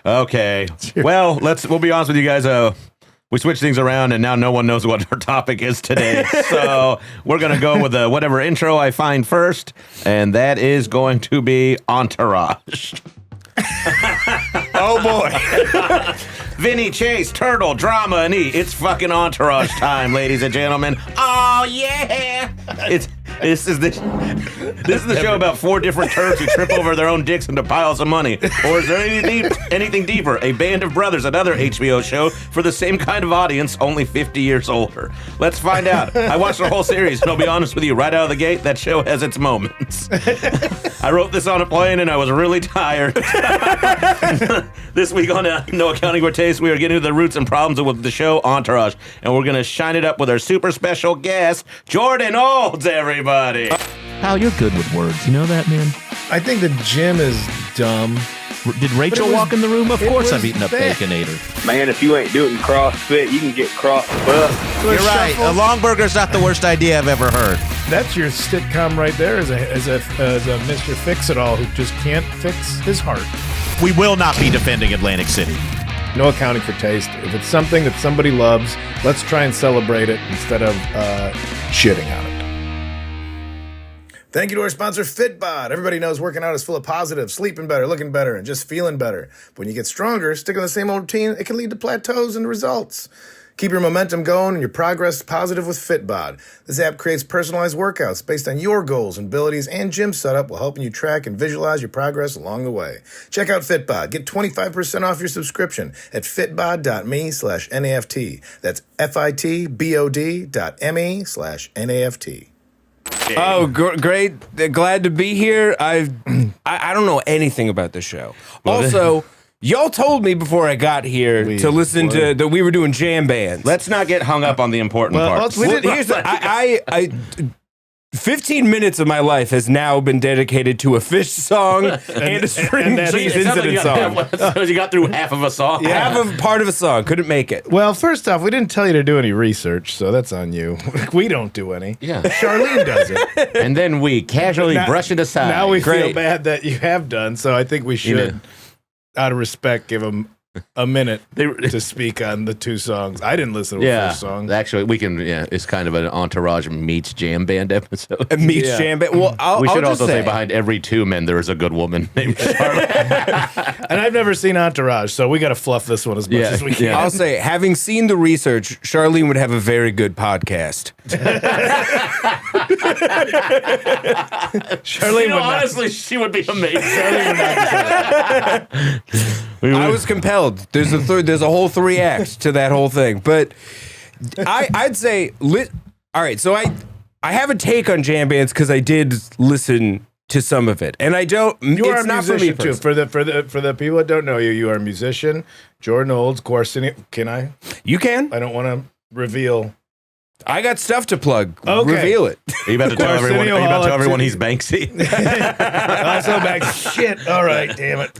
Okay. Well, we'll be honest with you guys. We switched things around, and now no one knows what our topic is today. So we're going to go with whatever intro I find first, and that is going to be Entourage. Oh, boy. Vinny, Chase, Turtle, Drama, and E. It's fucking Entourage time, ladies and gentlemen. Oh, yeah. This is the show about 4 different turds who trip over their own dicks into piles of money. Or is there anything deeper? A Band of Brothers, another HBO show for the same kind of audience, only 50 years older. Let's find out. I watched the whole series, and I'll be honest with you, right out of the gate, that show has its moments. I wrote this on a plane, and I was really tired. This week on No Accounting for Taste, we are getting to the roots and problems with the show Entourage, and we're going to shine it up with our super special guest, Jordan Olds, everybody. Hal, you're good with words. You know that, man? I think the gym is dumb. Did Rachel walk in the room? Of course I'm eating a Baconator. Man, if you ain't doing CrossFit, you can get CrossFit. You're right. A long burger's not the worst idea I've ever heard. That's your sitcom right there as a Mr. Fix-It-All who just can't fix his heart. We will not be defending Atlantic City. No accounting for taste. If it's something that somebody loves, let's try and celebrate it instead of shitting on it. Thank you to our sponsor, Fitbod. Everybody knows working out is full of positives, sleeping better, looking better, and just feeling better. But when you get stronger, sticking to the same old routine, it can lead to plateaus and results. Keep your momentum going and your progress positive with Fitbod. This app creates personalized workouts based on your goals and abilities and gym setup while helping you track and visualize your progress along the way. Check out Fitbod. Get 25% off your subscription at fitbod.me/NAFT. That's fitbod.me/NAFT. Oh, great. Glad to be here. I don't know anything about the show. Also, y'all told me before I got here to listen to that we were doing jam bands. Let's not get hung up on the important parts. Here's the, 15 minutes of my life has now been dedicated to a Fish song and a Spring Cheese Incident song. You got through half of a song? Yeah. Half of part of a song. Couldn't make it. Well, first off, we didn't tell you to do any research, so that's on you. We don't do any. Yeah. Charlene does it. And then we casually brush it aside. Now we feel bad that you have done, so I think we should, out of respect, give them a minute to speak on the 2 songs. I didn't listen to the first song. Actually, we can, it's kind of an Entourage meets jam band episode. Jam band. Well, we should also say behind every 2 men, there is a good woman named Charlotte. And I've never seen Entourage, so we got to fluff this one as much as we can. Yeah. I'll say, having seen the research, Charlene would have a very good podcast. Charlene would honestly, she would be amazing. Charlene would not I was compelled. There's a whole 3 acts to that whole thing, but I'd say all right. So I have a take on jam bands because I did listen to some of it, and I don't. You are it's a not musician for me too. For the people that don't know you, you are a musician. Jordan Olds, Quarcini. Can I? You can. I don't want to reveal. I got stuff to plug. Okay. Reveal it. Are you about to tell everyone he's Banksy? Also Banksy. Shit. All right. Damn it.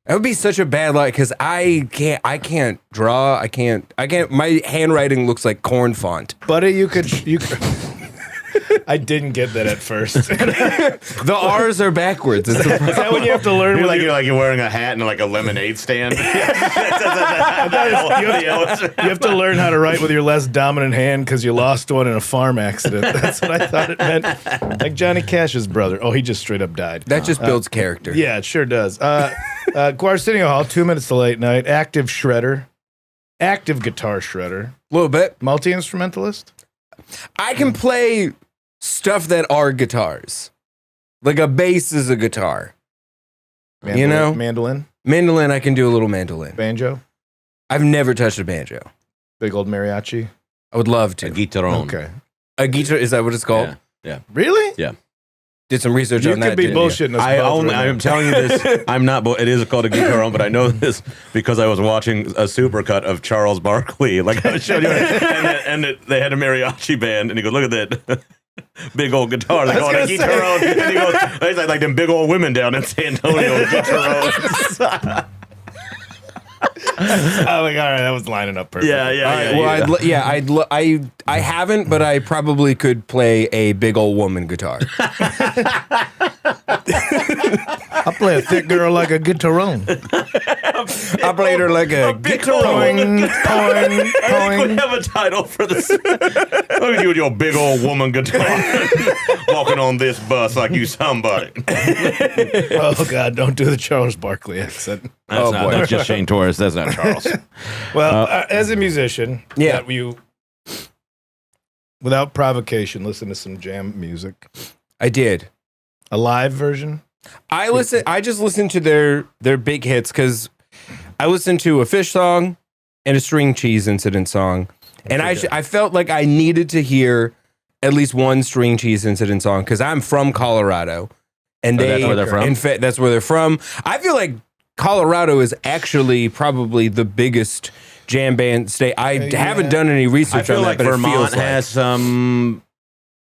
That would be such a bad lie because I can't draw. I can't. My handwriting looks like corn font. Buddy, you could. I didn't get that at first. The R's are backwards. Is that when you have to learn? You're you're wearing a hat and like a lemonade stand. You have to learn how to write with your less dominant hand because you lost one in a farm accident. That's what I thought it meant. Like Johnny Cash's brother. Oh, he just straight up died. That just builds character. Yeah, it sure does. Quarcinio Hall, 2 minutes to late night. Active shredder. Active guitar shredder. A little bit. Multi-instrumentalist? I can play stuff that are guitars. Like a bass is a guitar. Mandolin, you know? Mandolin? Mandolin, I can do a little mandolin. Banjo? I've never touched a banjo. Big old mariachi? I would love to. A guitarón. Okay. A guitar, is that what it's called? Yeah. Really? Yeah. Did some research on that. You could be bullshitting us. I'm telling you this. I'm not. It is called a guitarón, but I know this because I was watching a supercut of Charles Barkley. Like I showed you, they had a mariachi band, and he goes, "Look at that big old guitar." They call it a guitarón, and he goes, "It's like them big old women down in San Antonio guitarón." Oh my god, that was lining up perfect. I haven't, but I probably could play a big old woman guitar. I play a thick girl like a guitarón. Operator like a guitar. Poing, poing, We poing. have a title for this. Look at you with your big old woman guitar walking on this bus like you somebody. Oh, God, don't do the Charles Barkley accent. That's just Shane Torres. That's not Charles. Well, as a musician, Yeah. that you, without provocation, listen to some jam music. I did. A live version? I just listened to their big hits because I listened to a Fish song and a String Cheese Incident song, and I felt like I needed to hear at least one String Cheese Incident song because I'm from Colorado, and that's where they're from? In fact, that's where they're from. I feel like Colorado is actually probably the biggest jam band state. I haven't done any I research feel on like that, but it Vermont feels like. has some.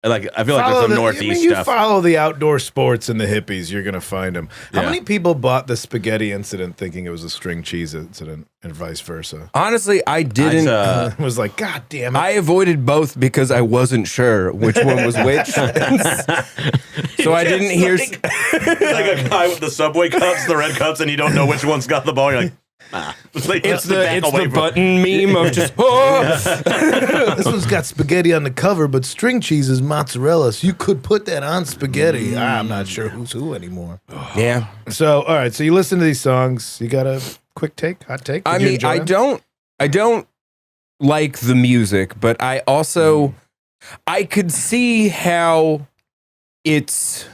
Like I feel like there's some Northeast you stuff. follow the outdoor sports and the hippies, you're going to find them. How Yeah. many people bought the spaghetti incident thinking it was a string cheese incident and vice versa? Honestly, I didn't. It was like, God damn it. I avoided both because I wasn't sure which one was which. So I didn't hear. like a guy with the Subway cups, the red cups, and you don't know which one's got the ball. You're like, It's the button meme of just. Oh. This one's got spaghetti on the cover, but string cheese is mozzarella, so you could put that on spaghetti. I'm not sure who's who anymore. Yeah. So, all right, so you listen to these songs. You got a quick take, hot take? I Did you mean, enjoy them? I don't like the music, but I also I could see how it's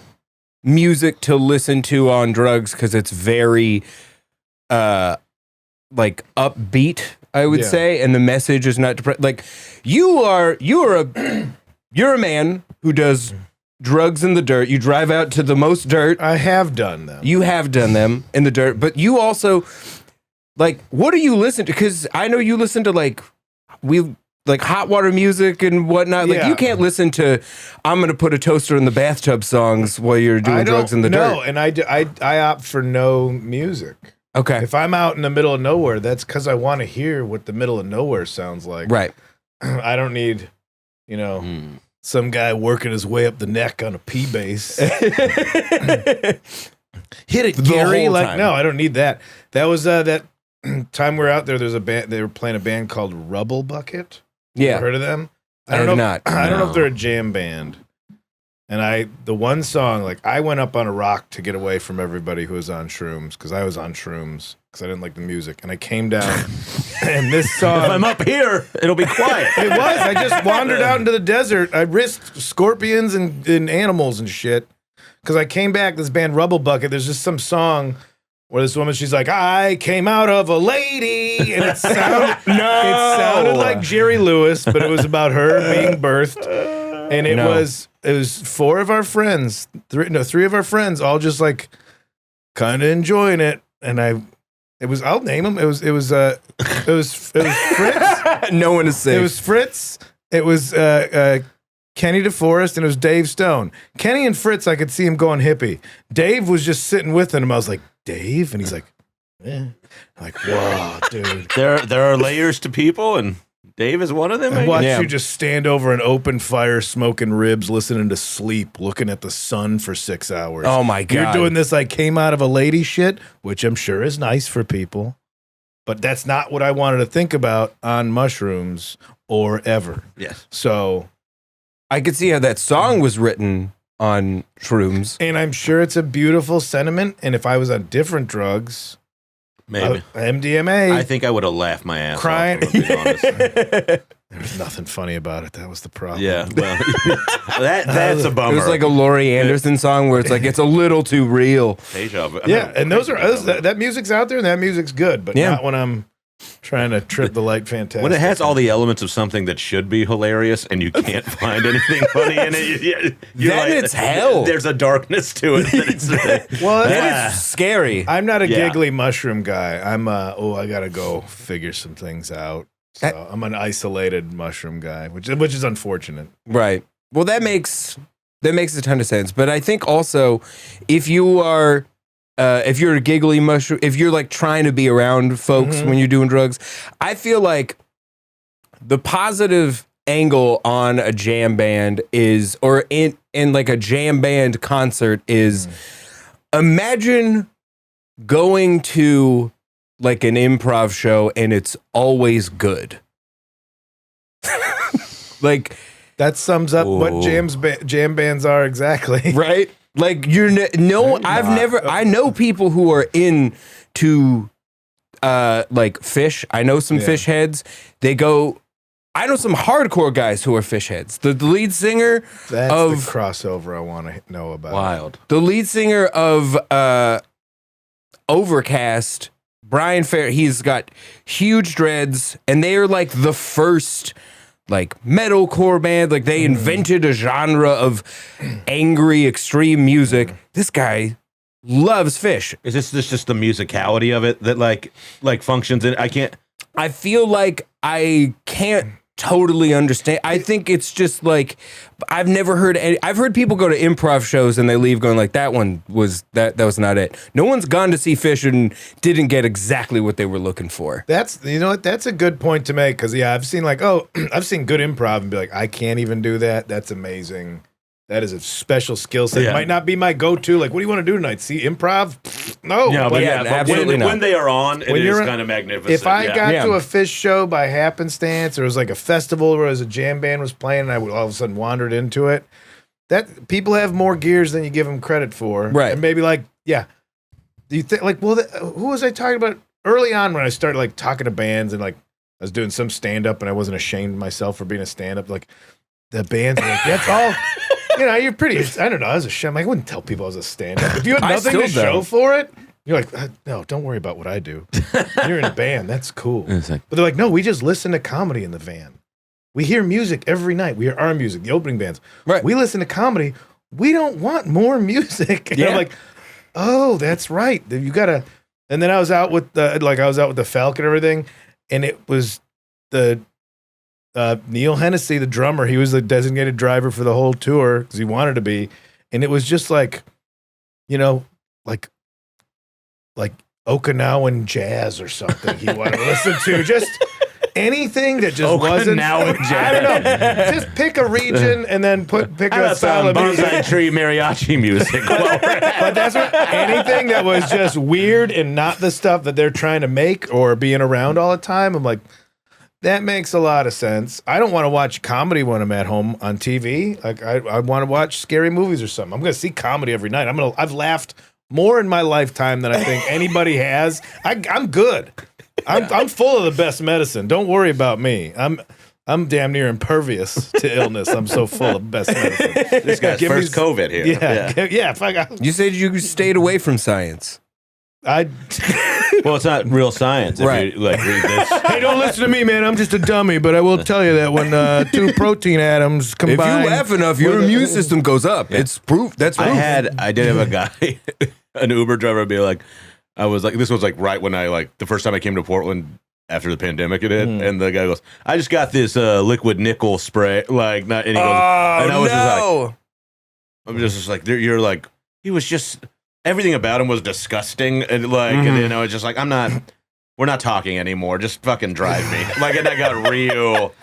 music to listen to on drugs because it's very like upbeat, I would Yeah. say, and the message is not like you're a man who does drugs in the dirt. You drive out to the most dirt. I have done them. You have done them in the dirt, but you also like what do you listen to? Because I know you listen to like hot water music and whatnot. Like Yeah. you can't listen to I'm gonna put a toaster in the bathtub songs while you're doing drugs in the dirt. No, and I opt for no music. Okay. If I'm out in the middle of nowhere, that's because I want to hear what the middle of nowhere sounds like. Right. I don't need, some guy working his way up the neck on a P bass. Hit it, The Gary. whole Like, time. no, I don't need that. That was that time we were out there. There's a band. They were playing a band called Rubble Bucket. Yeah. Heard of them? I have know. not. I don't know No. if they're a jam band. And the one song, like I went up on a rock to get away from everybody who was on shrooms because I was on shrooms because I didn't like the music. And I came down, and this song. If I'm up here, it'll be quiet. It was. I just wandered out into the desert. I risked scorpions and animals and shit. Because I came back, this band Rubble Bucket, there's just some song where this woman, she's like, I came out of a lady. And it sounded like Jerry Lewis, but it was about her being birthed. And it was four of our friends, three of our friends, all just like kind of enjoying it. And I'll name them. It was Fritz. No one is safe. It was Fritz. It was Kenny DeForest, and it was Dave Stone. Kenny and Fritz, I could see him going hippie. Dave was just sitting with him. I was like, Dave? And he's like, eh. I'm like, whoa, dude. There are layers to people, and Dave is one of them. I watched Yeah. you just stand over an open fire, smoking ribs, listening to Sleep, looking at the sun for 6 hours. Oh my God. You're doing this like came out of a lady shit, which I'm sure is nice for people. But that's not what I wanted to think about on mushrooms or ever. Yes. So, I could see how that song was written on shrooms. and I'm sure it's a beautiful sentiment. And if I was on different drugs, Maybe. MDMA, I think I would have laughed my ass Crying. off, if I'm being honest. there was nothing funny about it. That was the problem. Yeah. Well, that's a It bummer. was like a Laurie Anderson song where it's like it's a little too real. Deja vu. Yeah, and those are that music's out there and that music's good, but Yeah. not when I'm trying to trip the light fantastic. When it has all the elements of something that should be hilarious and you can't find anything funny in it, Then it's hell. There's a darkness to it. That it's, well, That is scary. I'm not a Yeah. giggly mushroom guy. I'm I gotta go figure some things out. So I'm an isolated mushroom guy, which is unfortunate. Right. Well, that makes a ton of sense. But I think also if you're a giggly mushroom, if you're like trying to be around folks when you're doing drugs, I feel like the positive angle on a jam band is, or in like a jam band concert is, imagine going to like an improv show and it's always good. Like That sums up what jam bands are exactly. right? Like I know people who are into like Fish. I know some Fish heads. I know some hardcore guys who are Fish heads. The lead singer That's of the crossover I want to know about. Wild. the lead singer of Overcast, Brian Fair, he's got huge dreads, and they are like the first like metalcore band. Like they invented a genre of angry extreme music. This guy loves Fish. Is this just the musicality of it that like functions in? I feel like I can't totally understand. I think it's just like I've heard people go to improv shows and they leave going like that was not it. No one's gone to see Fish and didn't get exactly what they were looking for. That's a good point to make because I've seen I've seen good improv and be like, I can't even do that. That's amazing. That is a special skill set. Yeah. It might not be my go-to. Like, what do you want to do tonight? See improv? No. Yeah, but absolutely not. when they are on, it is kind of magnificent. If I got to a Fish show by happenstance, or it was like a festival where a jam band was playing, and I would all of a sudden wandered into it, that people have more gears than you give them credit for, right? And maybe do you think who was I talking about early on when I started talking to bands and I was doing some stand-up and I wasn't ashamed of myself for being a stand-up, the bands were that's all. You're pretty. I don't know. I was ashamed. I wouldn't tell people I was a stand-up. If you had nothing to show for it, you're like, no, don't worry about what I do. You're in a band. That's cool. But they're like, no, we just listen to comedy in the van. We hear music every night. We hear our music, the opening bands. Right. We listen to comedy. We don't want more music. And I'm like, oh, that's right. You gotta. And then I was out with the Falcon and everything, and it was the. Neil Hennessy, the drummer, he was the designated driver for the whole tour because he wanted to be, and it was just like Okinawan jazz or something he wanted to listen to, just anything that just wasn't. Okinawan jazz. I don't know. Just pick a region and then pick a style of music. Bonsai Tree mariachi music. But that's anything that was just weird and not the stuff that they're trying to make or being around all the time. I'm like. That makes a lot of sense. I don't want to watch comedy when I'm at home on TV. I want to watch scary movies or something. I'm going to see comedy every night. I've laughed more in my lifetime than I think anybody has. I'm good. I'm full of the best medicine. Don't worry about me. I'm damn near impervious to illness. I'm so full of best medicine. This guy's first COVID here. Yeah. You said you stayed away from science. Well, it's not real science. If Right. you, read this. Hey, don't listen to me, man. I'm just a dummy. But I will tell you that when two protein atoms combine, If you laugh enough, your immune system goes up. It's proof. That's proof. I did have a guy, an Uber driver, be like, this was right when the first time I came to Portland after the pandemic it hit, and the guy goes, I just got this liquid nickel spray, and he goes, and I was I'm just like, you're like, he was just. Everything about him was disgusting, and it's just like we're not talking anymore. Just fucking drive me. And I got real.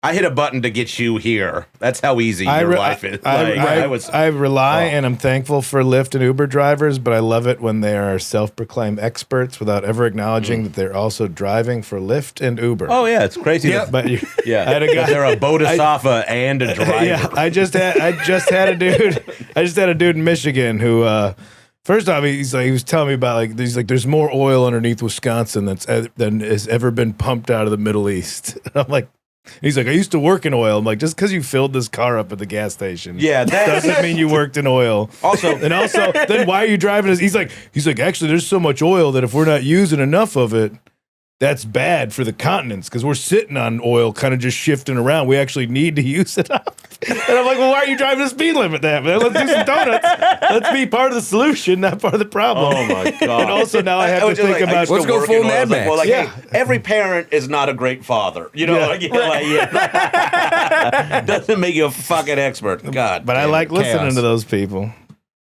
I hit a button to get you here. That's how easy your life is. I rely and I'm thankful for Lyft and Uber drivers, but I love it when they are self-proclaimed experts without ever acknowledging that they're also driving for Lyft and Uber. Oh yeah, it's crazy. Yeah. But I had a guy. They're a bodhisattva and a driver. Yeah, I just had a dude in Michigan who. First off, he was telling me about there's more oil underneath Wisconsin than has ever been pumped out of the Middle East. And I'm like, he's like, I used to work in oil. I'm like, just because you filled this car up at the gas station, that doesn't mean you worked in oil. Also, then why are you driving this? He's like, actually, there's so much oil that if we're not using enough of it, that's bad for the continents because we're sitting on oil, kind of just shifting around. We actually need to use it up. And I'm like, well, why are you driving the speed limit then, man? Let's do some donuts. Let's be part of the solution, not part of the problem. Oh my god! And also now I have to think about. Let's go full Mad Max. Hey, every parent is not a great father. Doesn't make you a fucking expert. God, but I like listening to those people.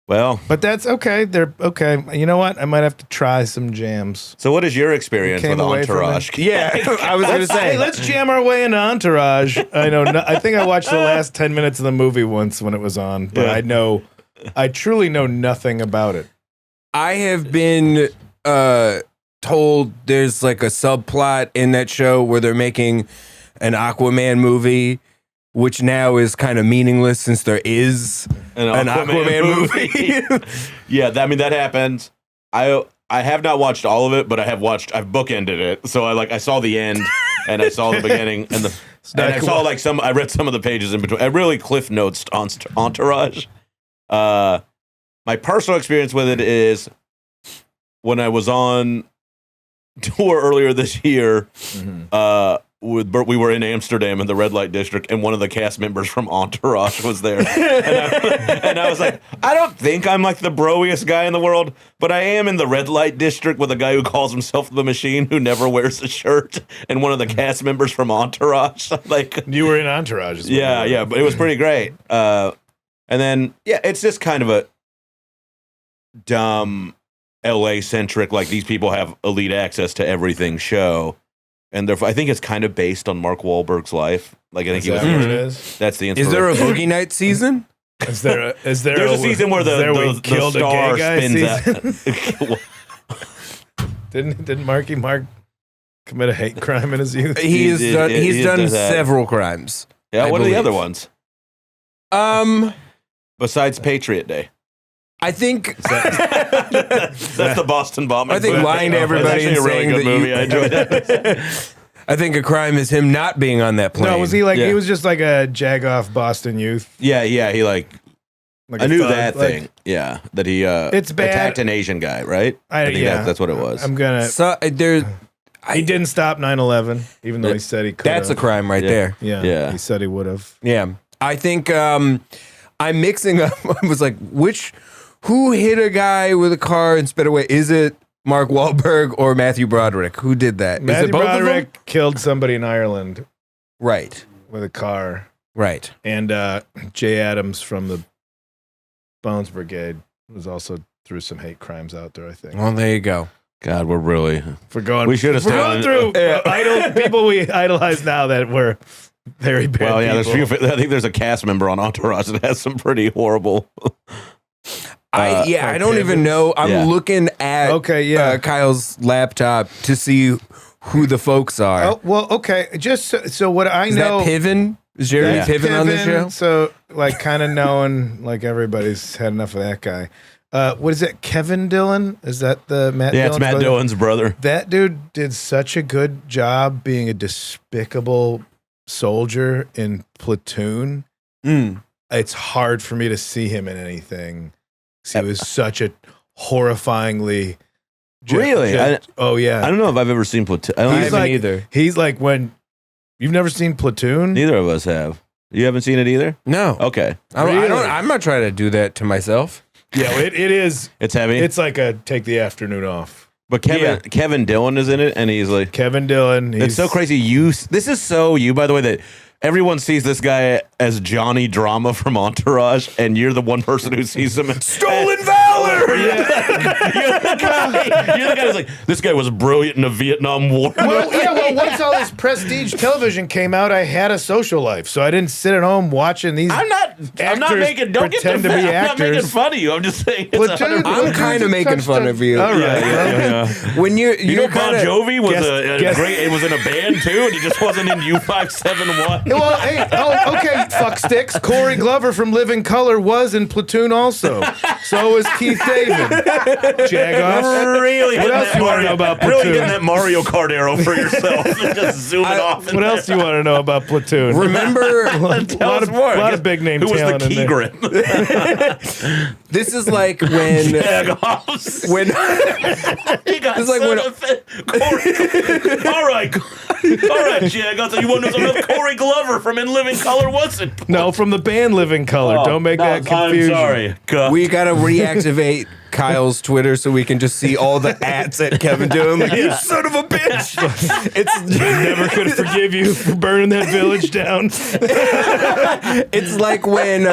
Well, but that's okay. They're okay. You know what? I might have to try some jams. So, what is your experience with Entourage? Yeah, I was going to say. Hey, let's jam our way into Entourage. I know. I think I watched the last 10 minutes of the movie once when it was on, but I truly know nothing about it. I have been told there's like a subplot in that show where they're making an Aquaman movie, which now is kind of meaningless since there is an Aquaman movie. Yeah, that happens. I have not watched all of it, but I've bookended it. So I saw the end and I saw the beginning and I saw I read some of the pages in between. I really cliff notes Entourage. My personal experience with it is when I was on tour earlier this year, we were in Amsterdam in the red light district, and one of the cast members from Entourage was there. And I was like, I don't think I'm like the broiest guy in the world, but I am in the red light district with a guy who calls himself the Machine, who never wears a shirt, and one of the cast members from Entourage. You were in Entourage. Yeah, but it was pretty great. And then, it's just kind of a dumb LA-centric, like these people have elite access to everything show. And therefore, I think it's kind of based on Mark Wahlberg's life. Like I think what it is? That's the inspiration. Is there a Boogie Night season? Is there There's a season where the star spins out. Didn't Marky Mark commit a hate crime in his youth? He's done several crimes. Yeah, I what are the believe. other ones? Besides Patriot Day. I think that's the Boston bombing. I think lying to everybody and a really saying good that movie. I enjoyed that. I think a crime is him not being on that plane. No, was he he was just like a jag-off Boston youth? Yeah, he Like I a knew thug, that thing. Yeah, that he it's bad. attacked an Asian guy, right? I think that's what it was. I'm gonna. So, he didn't stop 9/11, even though he said he could. that's a crime right there. Yeah, he said he would have. Yeah, I think I'm mixing up. I was like, who hit a guy with a car and sped away? Is it Mark Wahlberg or Matthew Broderick? Who did that? Is Matthew it both Broderick of them? killed somebody in Ireland. Right. With a car. Right. And Jay Adams from the Bones Brigade was also threw some hate crimes out there, I think. Well, there you go. God, we're really... We should have gone through people we idolize now that were very bad people. Yeah, I think there's a cast member on Entourage that has some pretty horrible... I don't even know. I'm looking at Kyle's laptop to see who the folks are. Oh, well, okay. Just so what I know... Is that Piven? Is Jeremy Piven on the show? So, kind of knowing, everybody's had enough of that guy. What is it? Kevin Dillon? Is that the Matt Dillon's it's Matt brother? Dillon's brother. That dude did such a good job being a despicable soldier in Platoon. It's hard for me to see him in anything. He was such a horrifyingly... Really? Oh, yeah. I don't know if I've ever seen Platoon. I haven't either. He's like when... You've never seen Platoon? Neither of us have. You haven't seen it either? No. Okay. I'm not trying to do that to myself. Yeah, it is. It's heavy? It's like a take the afternoon off. But Kevin Dillon is in it, and he's like... Kevin Dillon. It's so crazy. This is so you, by the way, that everyone sees this guy as Johnny Drama from Entourage, and you're the one person who sees him as Stolen Valor! You're the guy who's like, this guy was brilliant in the Vietnam War. Well, once all this prestige television came out, I had a social life, so I didn't sit at home watching these. I'm not making. Don't get pretend to be I'm actors. not making fun of you. I'm just saying. Platoon, I'm kind of making fun of you. All right. Yeah. When you know, Bon Jovi was guess- great. It was in a band too, and he just wasn't in U571. Well, hey, okay, fuck sticks. Corey Glover from Living Color was in Platoon also. So was Keith David. Jagoffs. Really? What else you want to know about Platoon? Really getting that Mario Kart arrow for yourself and just zooming off. What else do you want to know about Platoon? remember, a lot of big name Who was the talent in key there. grip? this is like when Jagoffs. when He got It's like when- all right, Jagoffs. You want to know something else? Corey Glover from In Living Color wasn't. No, from the band Living Color. Don't make that confusion. I'm sorry. we gotta reactivate Kyle's Twitter so we can just see all the ats at Kevin Dillon. Like, you son of a bitch! Never could forgive you for burning that village down. It's like when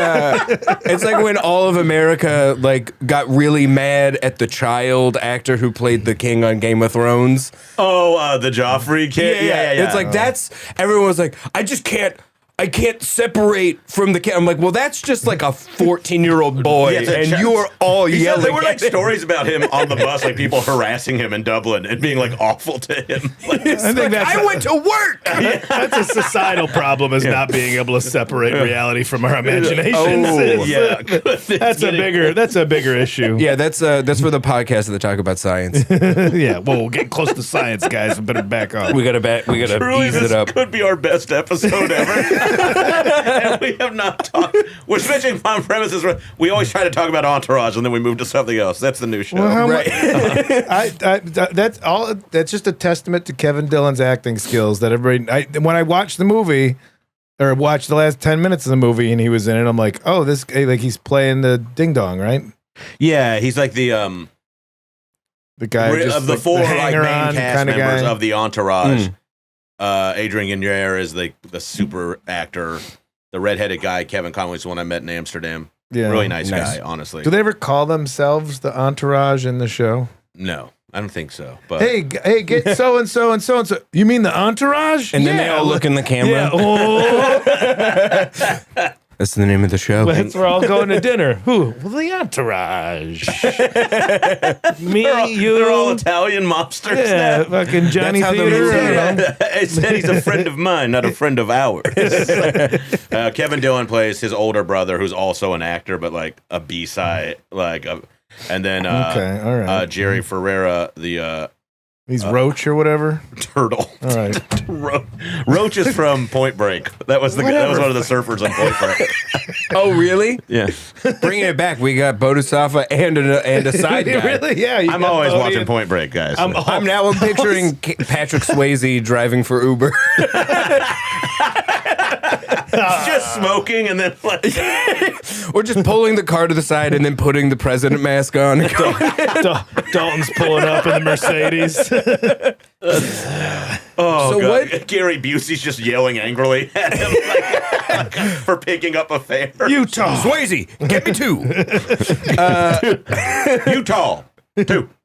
all of America got really mad at the child actor who played the king on Game of Thrones. Oh, the Joffrey kid. Yeah. It's like everyone was like, I just can't I can't separate from the camera. I'm like, well, that's just like a 14-year-old boy, and you're all yelling. There were like at him. stories about him on the bus, like people harassing him in Dublin and being like awful to him. Like, I think I went to work. That's a societal problem, is not being able to separate reality from our imaginations. Oh, yeah, That's a bigger issue. Yeah, that's for the podcast that talk about science. Yeah, well, we'll get close to science, guys. We better back off. We gotta Truly, ease this it up. could be our best episode ever. And we have not talked. We're switching on premises. We always try to talk about Entourage, and then we move to something else. That's the new show. Well, how Right. that's all. That's just a testament to Kevin Dillon's acting skills. That everybody, when I watched the movie, or watched the last 10 minutes of the movie, and he was in it, I'm like, oh, this like he's playing the ding dong, right? Yeah, he's like the guy just, of the like, four the like main hanger-on cast kinda members guy. of the Entourage. Adrian Guerre is the super actor. The redheaded guy, Kevin Conway's the one I met in Amsterdam. Yeah, Really nice guy, honestly. Do they ever call themselves the Entourage in the show? No, I don't think so. But Hey, get so and so and so and so. You mean the Entourage? And then they all look in the camera. Yeah. Oh, That's the name of the show. We're all going to dinner. Who? Well, the Entourage. Me, you. they're all Italian mobsters. Yeah, fucking Johnny That's how the Theater. movie you know? He said he's a friend of mine, not a friend of ours. Kevin Dillon plays his older brother, who's also an actor, but like a B-side, and then okay, all right. Jerry Ferreira, the He's Roach or whatever. turtle. All right. Roach is from Point Break. That was one of the surfers on Point Break. Oh, really? Yeah, Bringing it back, we got Bodhisattva and a side guy. Really? Yeah. I'm always watching Point Break, guys. I'm now picturing Patrick Swayze driving for Uber. just smoking and then like Or just pulling the car to the side and then putting the president mask on. Dalton's pulling up in the Mercedes. oh So God. what- Gary Busey's just yelling angrily at him like, for picking up a fare. Utah. Swayze, get me two. Utah.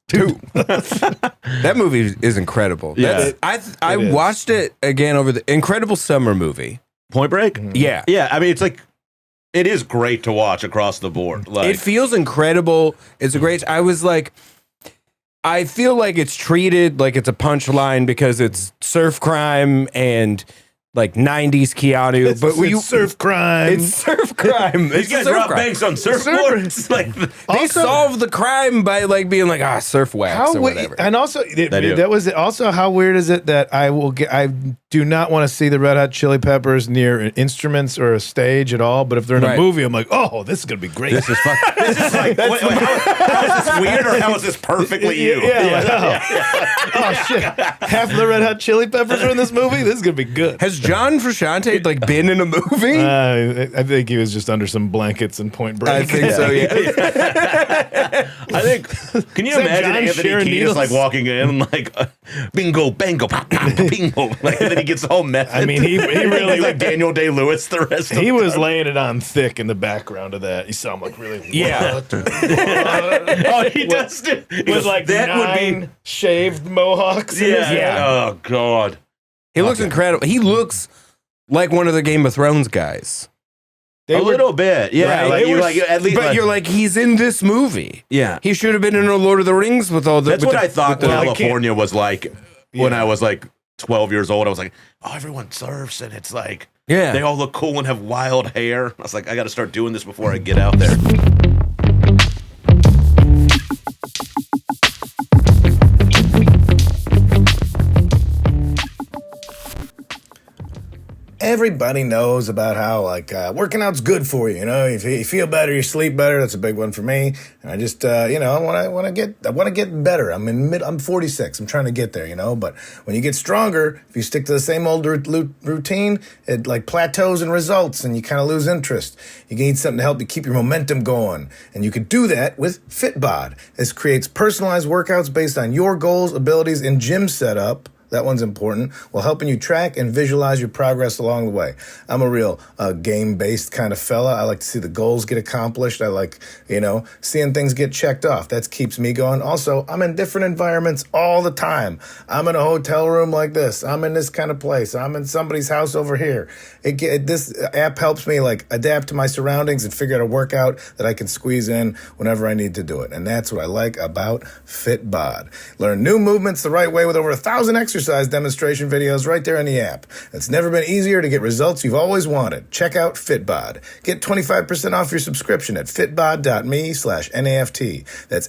Two. That movie is incredible. Yeah. I watched it again over the Incredible Summer movie. Point Break? Yeah. Yeah, I mean it's like it is great to watch across the board. Like It feels incredible. It's a great. I was like, I feel like it's treated like it's a punchline because it's surf crime and like 90s Keanu. But It's surf crime. It's surf crime. these guys rob banks on surfboards. Like They solve the crime by like being like, surf wax or whatever. And also, do. that was also how weird is it that I do not want to see the Red Hot Chili Peppers near instruments or a stage at all. But if they're in Right. a movie, I'm like, oh, this is gonna be great. this is like wait, how is this weird or how is this perfectly you? Oh shit! Half of the Red Hot Chili Peppers are in this movie. This is gonna be good. Has John Frusciante like been in a movie? I think he was just under some blankets in Point Break. I think so. Yeah. I think. Can you Is that imagine John Anthony Sharon Kiedis Needles? like walking in like bingo, bango, pop, pop, bingo, like, and then he gets all method. I mean, he really He's like Daniel Day-Lewis the rest of he the was time. laying it on thick in the background of that. You saw him like really. Yeah. Oh, he does. He With goes, like that would nine be. shaved mohawks. in his Yeah. hair. Oh God. He looks incredible. He looks like one of the Game of Thrones guys. A little bit. Yeah. Right. Like They you were- like at least. But like, you're like, he's in this movie. yeah. He should have been in a Lord of the Rings with all the. That's with what the- I thought with the- California was like when I was like 12 years old. I was like, oh, everyone surfs and it's like Yeah. they all look cool and have wild hair. I was like, I got to start doing this before I get out there. Everybody knows about how like working out's good for you. You know, if you feel better, you sleep better. That's a big one for me. And I just I want to get better. I'm 46. I'm trying to get there. You know, but when you get stronger, if you stick to the same old routine, it like plateaus in results, and you kind of lose interest. You need something to help you keep your momentum going, and you can do that with Fitbod. This creates personalized workouts based on your goals, abilities, and gym setup That one's important, while helping you track and visualize your progress along the way. I'm a real game-based kind of fella. I like to see the goals get accomplished. I like, seeing things get checked off. That keeps me going. Also, I'm in different environments all the time. I'm in a hotel room like this. I'm in this kind of place. I'm in somebody's house over here. This app helps me adapt to my surroundings and figure out a workout that I can squeeze in whenever I need to do it. And that's what I like about Fitbod. Learn new movements the right way with over 1,000 exercise demonstration videos right there in the app. It's never been easier to get results you've always wanted. Check out Fitbod. Get 25% off your subscription at fitbod.me/NAFT. That's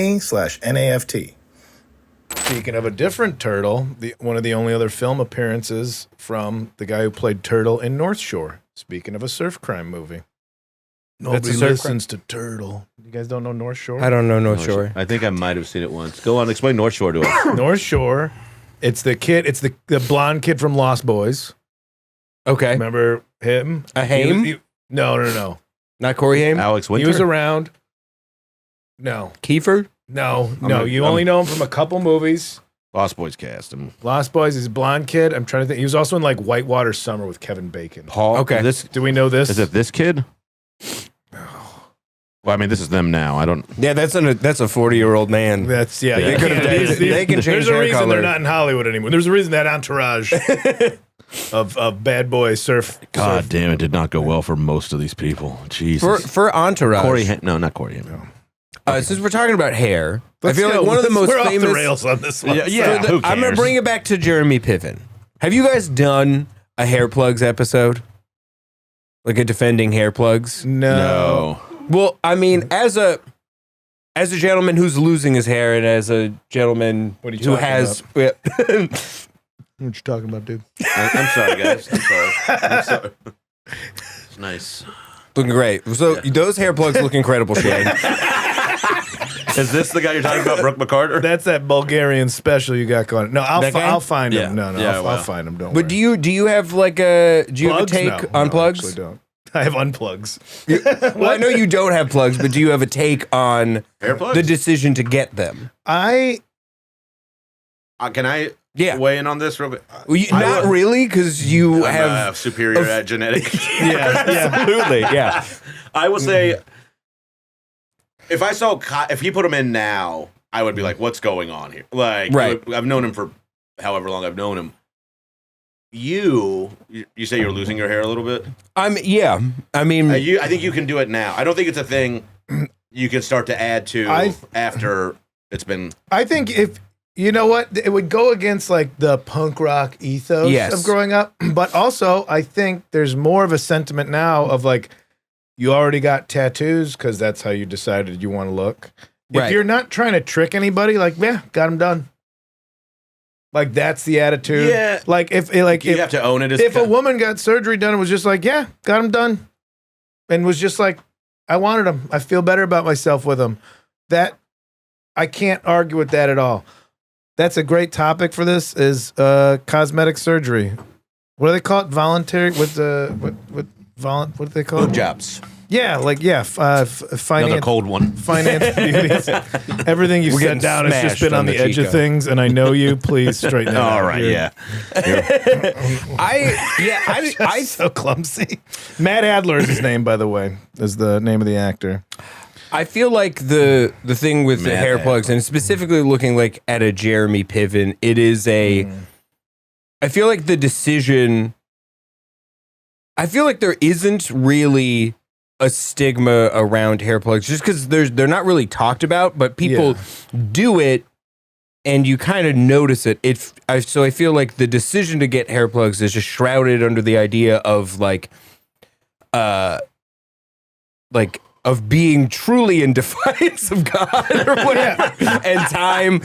fitbod.me/NAFT. Speaking of a different turtle, one of the only other film appearances from the guy who played Turtle in North Shore. Speaking of a surf crime movie. Nobody listens to Turtle. You guys don't know North Shore? I don't know North Shore. I think I might have seen it once. Go on, explain North Shore to us. North Shore. It's the kid. It's the blonde kid from Lost Boys. Okay. Remember him? Haim? No. Not Corey Haim? Alex Winter? He was around. No. Kiefer? No. You only know him from a couple movies. Lost Boys cast him. Lost Boys is a blonde kid. I'm trying to think. He was also in Whitewater Summer with Kevin Bacon. Paul? Okay. Do we know this? Is it this kid? Well, I mean, this is them now. I don't. Yeah, that's a 40-year-old man. That's They could have. They can change There's a hair reason color. they're not in Hollywood anymore. There's a reason that entourage of bad boy surf. God damn, it did not go well for most of these people. Jesus. For Entourage. No, not Corey. No. Since we're talking about hair, Let's I feel go. like one of the most We're famous. off the rails on this one. Yeah, who I'm gonna cares? bring it back to Jeremy Piven. Have you guys done a hair plugs episode? Like a defending hair plugs? No. Well, I mean, as a gentleman who's losing his hair, and as a gentleman What are you who talking has, What you talking about, dude? I'm sorry, guys. I'm sorry. It's nice. looking great. So those hair plugs look incredible, Shane. Is this the guy you're talking about, Brooke McCarter? That's that Bulgarian special you got going. No, I'll find him. Yeah. No, Yeah, I'll find him. Don't But worry. do you have like a Plugs? take No, on no, plugs? I actually don't. I have unplugs. Well, I know you don't have plugs, but do you have a take on Hair plugs? the decision to get them? I Can I Yeah. weigh in on this real quick? Well, not really, because you I'm have superior at genetics. absolutely, yeah. I will say, if he put him in now, I would be like, "What's going on here?" Like, Right. I've known him for however long I've known him. You say you're losing your hair a little bit. Yeah. I mean, I think you can do it now. I don't think it's a thing you can start to add to after it's been. I think if you know what, it would go against like the punk rock ethos Yes. of growing up. But also, I think there's more of a sentiment now of like, you already got tattoos because that's how you decided you want to look. Right. If you're not trying to trick anybody, like, yeah, got them done. Like that's the attitude. Yeah. Like if You have to own it. As if a woman got surgery done and was just like, yeah, got them done, and was just like, I wanted them. I feel better about myself with them. That I can't argue with that at all. That's a great topic for this is cosmetic surgery. What do they call it? Voluntary? What do they call it? boob jobs. Yeah, Another finance. cold one. Finance beauties. Everything you've We're said getting down has just smashed been on on the the edge of Chico. things, and I know you. Please straighten it out. All right, You're yeah. I so clumsy. Matt Adler is his name, by the way, is the name of the actor. I feel like the thing with the Mad hair at plugs, and specifically looking like at a Jeremy Piven, it is I feel like the decision. I feel like there isn't really a stigma around hair plugs, just because they're not really talked about, but people do it, and you kind of notice it. So I feel like the decision to get hair plugs is just shrouded under the idea of of being truly in defiance of God or whatever, and time.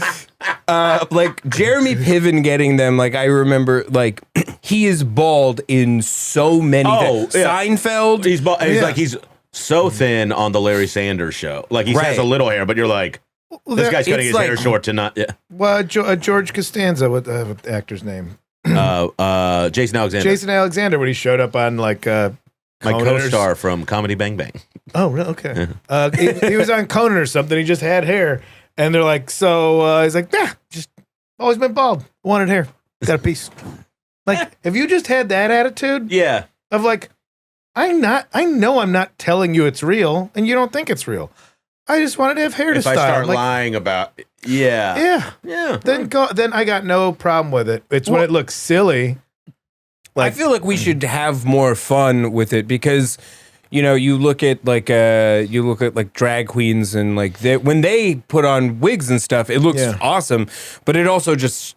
Like Jeremy Piven getting them, like I remember, like he is bald in so many. Seinfeld. He's like he's so thin on the Larry Sanders show. Like he has a little hair, but you're like, this guy's cutting his hair short to not. Yeah. Well, George Costanza, what the actor's name? Jason Alexander. Jason Alexander, when he showed up on like my Conan co-star from Comedy Bang Bang. Oh, really? Okay. He was on Conan or something. He just had hair, and they're like, so he's like, yeah, just Always been bald. Wanted hair. Got a piece. Like, if you just had that attitude Yeah. of like, I know I'm not telling you it's real, and you don't think it's real. I just wanted to have hair to If I style. start Like, lying about, yeah. Then I got no problem with it. It's when it looks silly. I feel like we should have more fun with it because, you know, you look at like drag queens and like when they put on wigs and stuff, it looks awesome, but it also just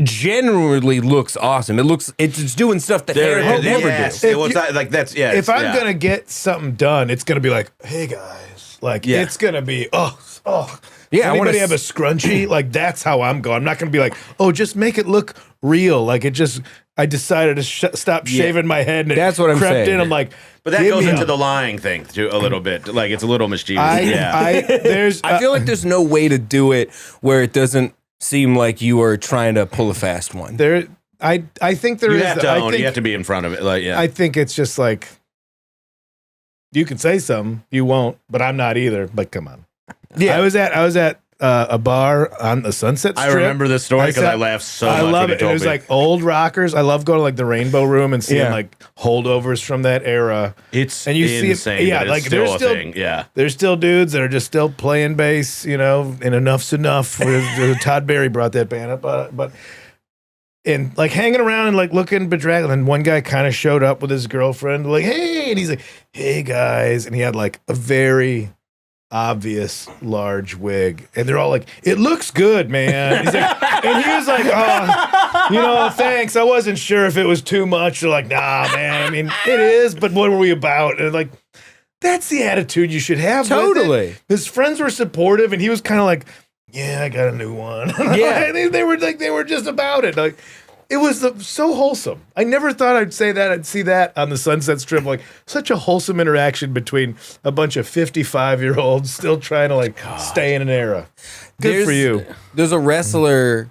generally looks awesome. It's doing stuff that hair will never do. Well, it's not, like that's If I'm gonna get something done, it's gonna be like, hey guys, like it's gonna be Yeah, Does anybody have a scrunchie? Like that's how I'm going. I'm not gonna be like, oh, just make it look real. Like I decided to stop shaving my head, and that's what I'm crept saying. in. I'm like, But that goes into the lying thing too a little bit. Like it's a little mischievous. I feel like there's no way to do it where it doesn't seem like you are trying to pull a fast one. I think there you is. have to own. You have to be in front of it. Like I think it's just like you can say something, you won't, but I'm not either. But come on. Yeah, I was at a bar on the Sunset Strip. I remember this story because I laughed so much. I love when it. It was like old rockers. I love going to like the Rainbow Room and seeing like holdovers from that era. It's and you insane. See it, yeah, but like it's still there's a still thing. Yeah, there's still dudes that are just still playing bass, you know, and Enough's Enough. Todd Berry brought that band up, but and like hanging around and like looking bedraggled. And one guy kind of showed up with his girlfriend, like, hey, and he's like, hey guys, and he had like a very obvious large wig, and they're all like, it looks good, man. He's like, and he was like, oh, you know, thanks, I wasn't sure if it was too much. They're like, nah, man, I mean it is, but what were we about? And like, that's the attitude you should have. Totally. His friends were supportive, and he was kind of like, yeah, I got a new one. Yeah. they were just about it. Like, it was so wholesome. I never thought I'd say that. I'd see that on the Sunset Strip. Like, such a wholesome interaction between a bunch of 55-year-olds still trying to like stay in an era. Good for you. There's a wrestler,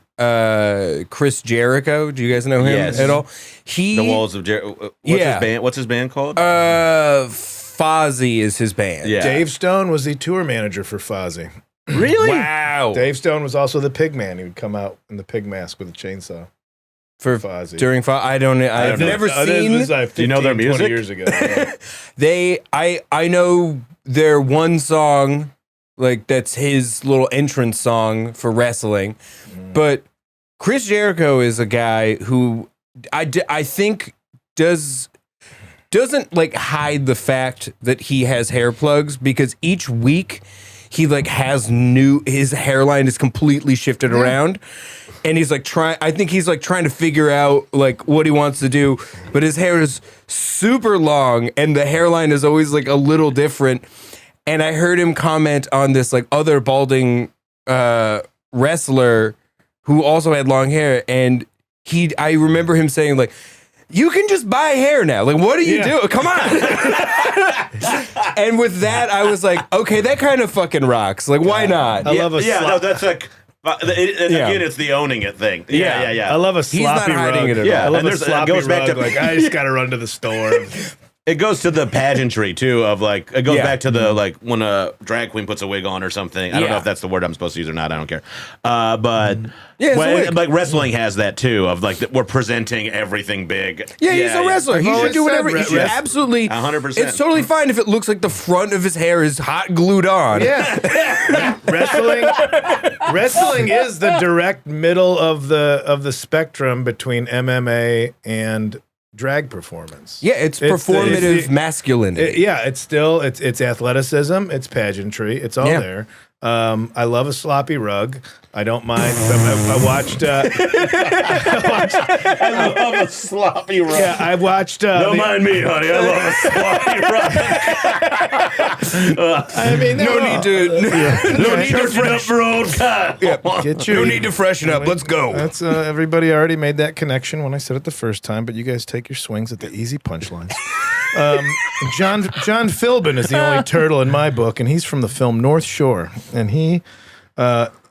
Chris Jericho. Do you guys know him at all? The Walls of Jericho. What's his band called? Fozzy is his band. Yeah. Dave Stone was the tour manager for Fozzy. Really? Wow. Dave Stone was also the pig man. He would come out in the pig mask with a chainsaw. For Fozzy. During I've never seen. This is like 15, do you know their 20 music? years ago. Yeah. I know their one song, like that's his little entrance song for wrestling, but Chris Jericho is a guy who I think doesn't like hide the fact that he has hair plugs, because each week he like has his hairline is completely shifted around. And he's like I think he's like trying to figure out like what he wants to do, but his hair is super long and the hairline is always like a little different. And I heard him comment on this like other balding wrestler who also had long hair, and I remember him saying like, you can just buy hair now. Like, what are you doing? Come on. And with that, I was like, okay, that kind of fucking rocks. Like, why not? I love a no, that's like. Again, it's the owning it thing. Yeah. I love a sloppy not hiding rug. it at all. I love And a sloppy goes back rug. to- Like, I just got to run to the store. It goes to the pageantry too of like it goes back to the like when a drag queen puts a wig on or something. I don't know if that's the word I'm supposed to use or not. I don't care. But like wrestling has that too of like we're presenting everything big. Yeah, he's a wrestler. He should do whatever. He should absolutely. 100%. It's totally fine if it looks like the front of his hair is hot glued on. Yeah. Wrestling is the direct middle of the spectrum between MMA and drag performance. Yeah, it's performative masculinity. It's athleticism, it's pageantry, it's all there. I love a sloppy rug. I don't mind. I watched. I love a sloppy rug. Yeah, I watched. Don't mind me, honey. I love a sloppy rug. I mean, no need to freshen up for old Kyle. No need to freshen up. Let's go. That's everybody already made that connection when I said it the first time, but you guys take your swings at the easy punchlines. John Philbin is the only turtle in my book, and he's from the film North Shore, and he.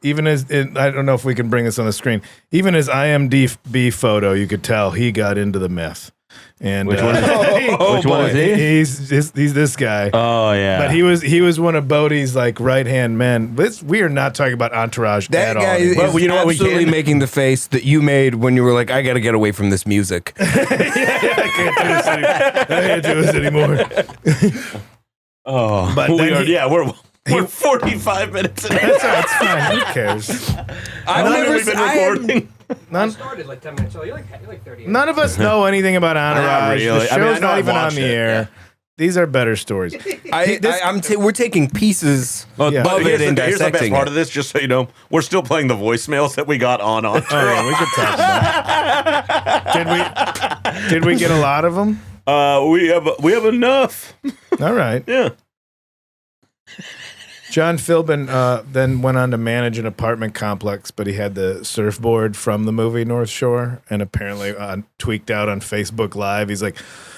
Even as I don't know if we can bring this on the screen. Even his IMDb photo, you could tell he got into the myth. And Which one is Which one is he? He's this guy. Oh yeah. But he was one of Bodie's like right hand men. We are not talking about Entourage That at guy all. is But you know what we absolutely can? making the face that you made when you were like, I got to get away from this music. I can't do this anymore. Oh, But we then are. he- Yeah, we're 45 minutes in. That's all right, it's fine. Who cares? I've How long never have we been recording? None, started like 10 minutes, so you're like 30. none of us know anything about Entourage. really. The I mean, I show's know not I've even on watched the it, air. yeah. These are better stories. we're taking pieces Yeah. of Here's it and here's the best dissecting part it. of this, just so you know. We're still playing the voicemails that we got on Oh yeah, we could talk about it. Did we get a lot of them? We have enough. All right. Yeah. John Philbin then went on to manage an apartment complex, but he had the surfboard from the movie North Shore, and apparently tweaked out on Facebook Live. He's like,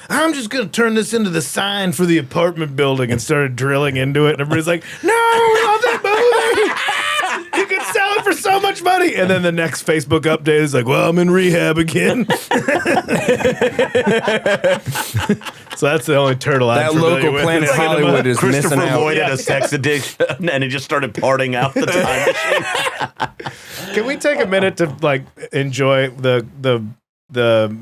I'm just going to turn this into the sign for the apartment building, and started drilling into it. And everybody's like, no, we love that movie. You could sell it for so much money. And then the next Facebook update is like, well, I'm in rehab again. So that's the only turtle I'm That familiar local with. Planet It's like Hollywood is Christopher missing out. Lloyd had a sex addiction, and he just started parting out the time machine. Can we take a minute to like enjoy the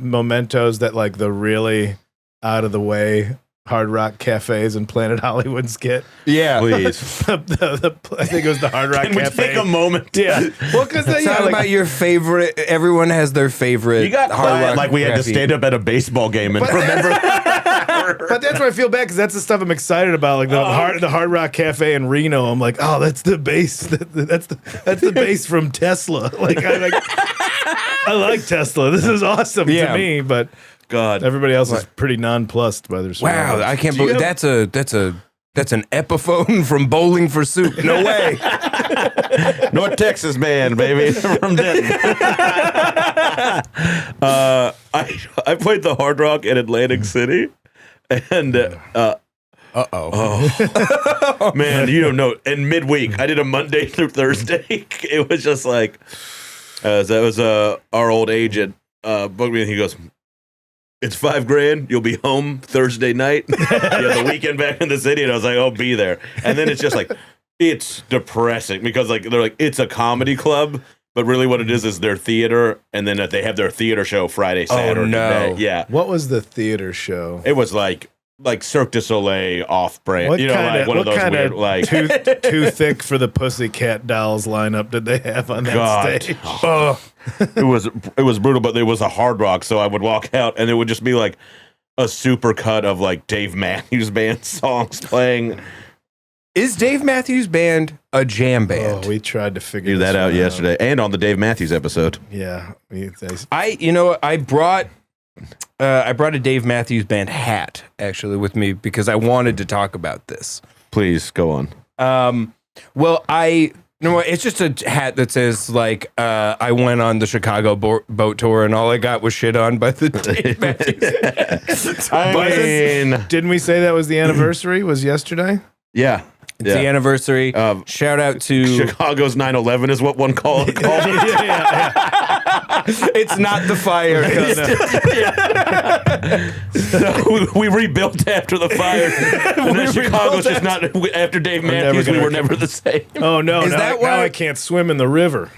mementos that like the really out of the way Hard Rock cafes and Planet Hollywoods get? Yeah. Please. I think it was the Hard Rock Can we Cafe. take a moment? Yeah. Well, because Talk about your favorite. Everyone has their favorite. You got Hard quiet Rock like we had to cafe. stand up at a baseball game and remember. But that's where I feel bad because that's the stuff I'm excited about. Like the Hard Rock Cafe in Reno. I'm like, oh, that's the bass. That's the bass from Tesla. I like Tesla. This is awesome to me, but God. everybody else is pretty nonplussed by their Wow, I can't Do you believe have- that's an Epiphone from Bowling for Soup. No way. North Texas man, baby, from Denton. I played the Hard Rock in Atlantic City, and man, you don't know. In midweek, I did a Monday through Thursday. It was just like that was our old agent booked me, and he goes, "It's $5,000. You'll be home Thursday night. You have the weekend back in the city." And I was like, "I'll be there." And then it's just like, it's depressing because like they're like, it's a comedy club, but really what it is their theater, and then they have their theater show Friday, Saturday. no. Yeah, What was the theater show? it was like Cirque du Soleil off-brand. What You know, kinda- like one of what those kinda weird like. Too thick for the Pussycat Dolls lineup did they have on that God. stage? It was brutal, but it was a Hard Rock, so I would walk out and it would just be like a super cut of like Dave Matthews Band songs playing. Is Dave Matthews Band a jam band? Oh, we tried to figure Figured that this out one yesterday, and on the Dave Matthews episode. Yeah. I brought a Dave Matthews Band hat actually with me because I wanted to talk about this. Please go on. Well, it's just a hat that says like I went on the Chicago boat tour and all I got was shit on by the Dave Matthews. Didn't we say that was the anniversary? Was yesterday? Yeah. It's the anniversary. Shout out to Chicago's 9/11 is what one called it. It's not the fire. We rebuilt after the fire. And then Chicago's just not after Dave Matthews. never We were gonna- never the same. Oh no! Is that why- now I can't swim in the river?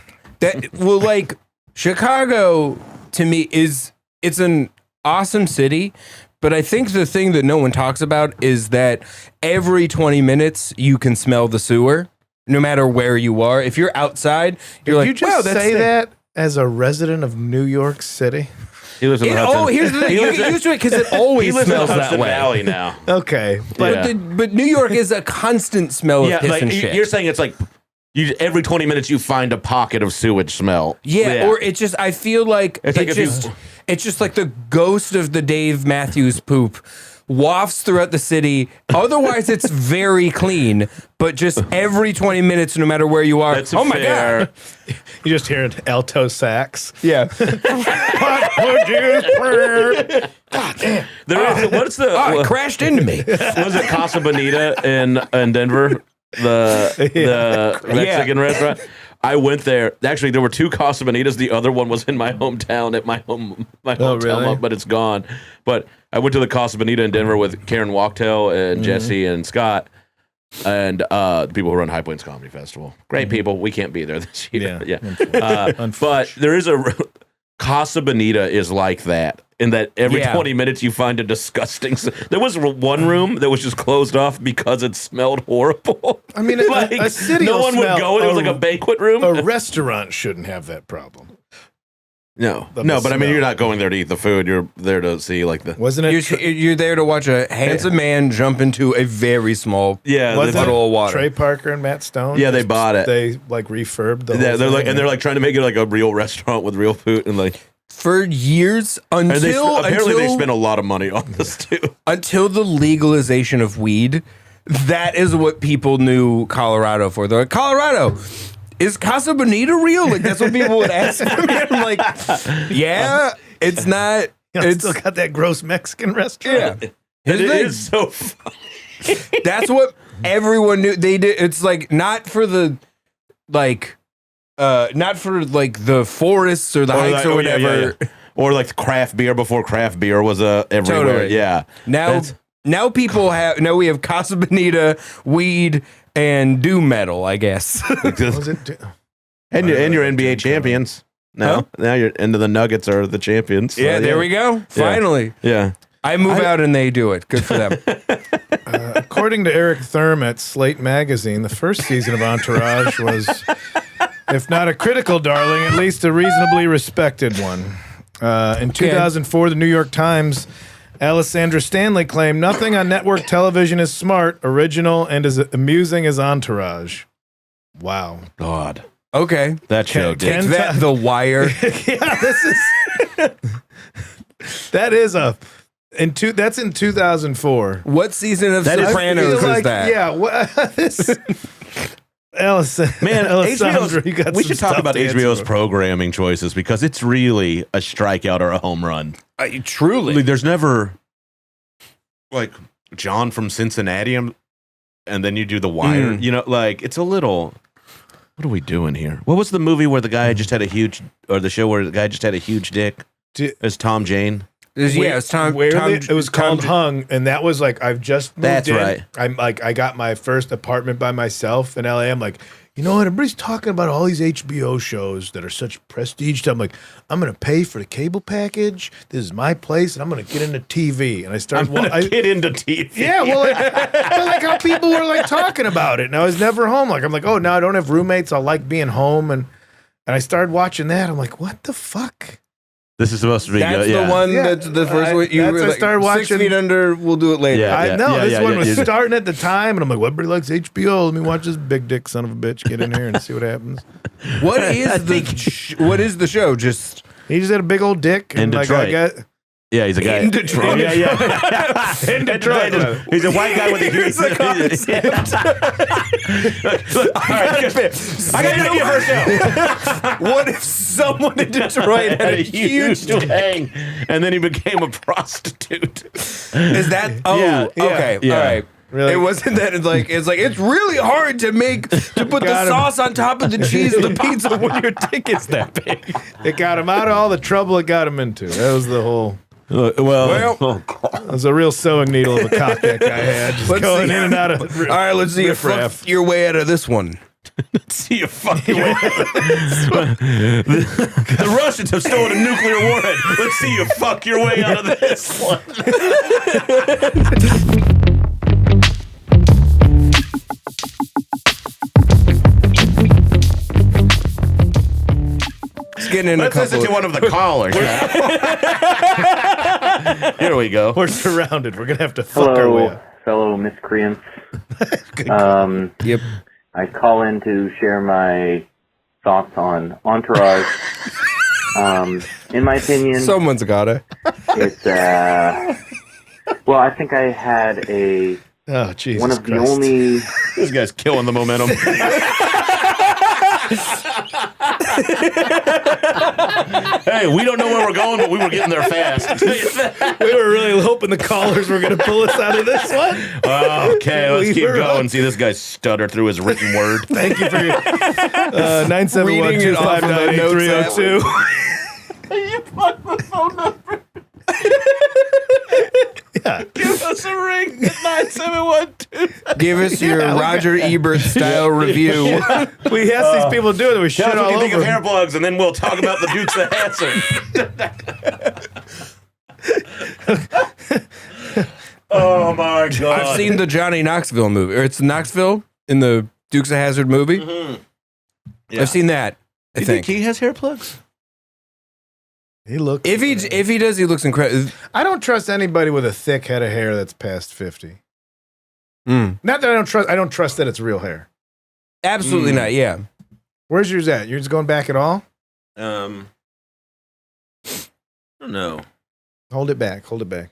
Like Chicago to me it's an awesome city, but I think the thing that no one talks about is that every 20 minutes you can smell the sewer, no matter where you are. If you're outside, you're like, you just wow, that's say sick. that as a resident of New York City? He lives in the Hudson. Oh, here's the thing. You get used to it because it He always lives in the smells that Hudson way. Valley now. Okay, Yeah. But New York is a constant smell of Yeah, piss like and shit. you're saying it's like every 20 minutes you find a pocket of sewage smell. Yeah, or it just, I feel like It's like if you- it's just like the ghost of the Dave Matthews poop wafts throughout the city. Otherwise, it's very clean, but just every 20 minutes, no matter where you are. That's oh my fair. God. you just hear alto sax. Yeah. There is, what's the Oh, it crashed into me. was it Casa Bonita in Denver? The Mexican restaurant. I went there. Actually, there were 2 Casa Bonitas. The other one was in my hometown at my hometown, really? but it's gone. But I went to the Casa Bonita in Denver with Karen Wachtel and Jesse and Scott. And the people who run High Points Comedy Festival. Great people. We can't be there this year. But there is Casa Bonita is like that. In that every 20 minutes you find a disgusting... There was one room that was just closed off because it smelled horrible. I mean, like, a city no one would go. It was like a banquet room. A restaurant shouldn't have that problem. No, but I mean, you're not going there to eat the food. You're there to see like the... Wasn't it... You're there to watch a handsome man jump into a very small puddle of water. Trey Parker and Matt Stone? Yeah, they bought it. They like refurbed the whole they're like trying to make it like a real restaurant with real food and like... For years until they spent a lot of money on this too. Until the legalization of weed, that is what people knew Colorado for. They're like, Colorado, is Casa Bonita real? Like that's what people would ask me. I'm like, yeah, it's not. It's still got that gross Mexican restaurant. Yeah, it is so funny. That's what everyone knew. They did. It's like not for the not for like the forests or the hikes or whatever. Or like craft beer before craft beer was everywhere. Totally. Yeah. Now people we have Casa Bonita, weed, and doom metal, I guess. and your NBA champions. Now you're into the Nuggets are the champions. So, there we go. Finally. Yeah. I move out and they do it. Good for them. According to Eric Thurm at Slate Magazine, the first season of Entourage was, if not a critical darling, at least a reasonably respected one. In 2004, the New York Times, Alessandra Stanley claimed, nothing on network television is smart, original, and as amusing as Entourage. Wow. God. Okay. That show did. The Wire. Yeah, this is... That's in 2004. What season of Sopranos is that? Yeah, this... Man, Alessandra, you got we should talk about HBO's programming choices because it's really a strikeout or a home run. Truly. Like, there's never like John from Cincinnati and then you do The Wire. You know, like it's a little... What are we doing here? What was the movie where the guy just had a huge... Or the show where the guy just had a huge dick? It's Tom Jane. It was Tom. It was called Hung, and that was like I've just moved That's in. right. I'm like I got my first apartment by myself in LA. I'm like, you know what? Everybody's talking about all these HBO shows that are such prestige. I'm like, I'm gonna pay for the cable package. This is my place, and I'm gonna get into TV. And I started. Get into TV. Yeah, well, like how people were like talking about it, and I was never home. Like I'm like, oh, now I don't have roommates. I like being home, and I started watching that. I'm like, what the fuck? This is supposed to be that's good. the one. That's the first one. You were I started watching 6 feet under. We'll do it later. I know this one was starting at the time, and I'm like, well, everybody likes HBO. Let me watch this big dick son of a bitch get in here and see what happens. What is the show? Just he just had a big old dick in and Detroit. Yeah, he's a guy in Detroit. Yeah. In Detroit. He's a white guy with a huge... I got an idea for a show. What if someone in Detroit had a huge hang and then he became a prostitute? Is that... Oh, yeah. Okay. Yeah. All right. Really? It wasn't that it's really hard to put the sauce on top of the cheese of the pizza when your dick is that big. It got him out of all the trouble it got him into. That was the whole... it was a real sewing needle of a cock that guy had, just going in and out of. All right, let's see you fuck your way out of this one. Let's see you fuck your way out of this one. The Russians have stolen a nuclear warhead. Let's see you fuck your way out of this one. Let's listen to one of the callers. Here we go. We're surrounded. We're gonna have to fuck our way out. Fellow miscreants. Yep. I call in to share my thoughts on Entourage. In my opinion, Someone's gotta. it's well, I think I had Oh, Jesus one of the Christ. only This guy's killing the momentum. Hey, we don't know where we're going, but we were getting there fast. We were really hoping the callers were going to pull us out of this one. Okay, let's We keep were going. See this guy stutter through his written word. Thank you for your 971 Reading it off of the notes 252. You fucked the phone number. Yeah. Give us a ring at 9712. Give us your Roger Ebert style review. We asked these people to do it, and we shit Tell us all what you think over of hair them. plugs, and then we'll talk about the Dukes of Hazzard. Oh my God! I've seen the Johnny Knoxville movie. Or it's Knoxville in the Dukes of Hazzard movie. Yeah. I've seen that. I You think. he has hair plugs? He looks. If he does, he looks incredible. I don't trust anybody with a thick head of hair that's past 50. Not that I don't trust. I don't trust that it's real hair. Absolutely not. Yeah. Where's yours at? Yours going back at all? I don't know. Hold it back. Hold it back.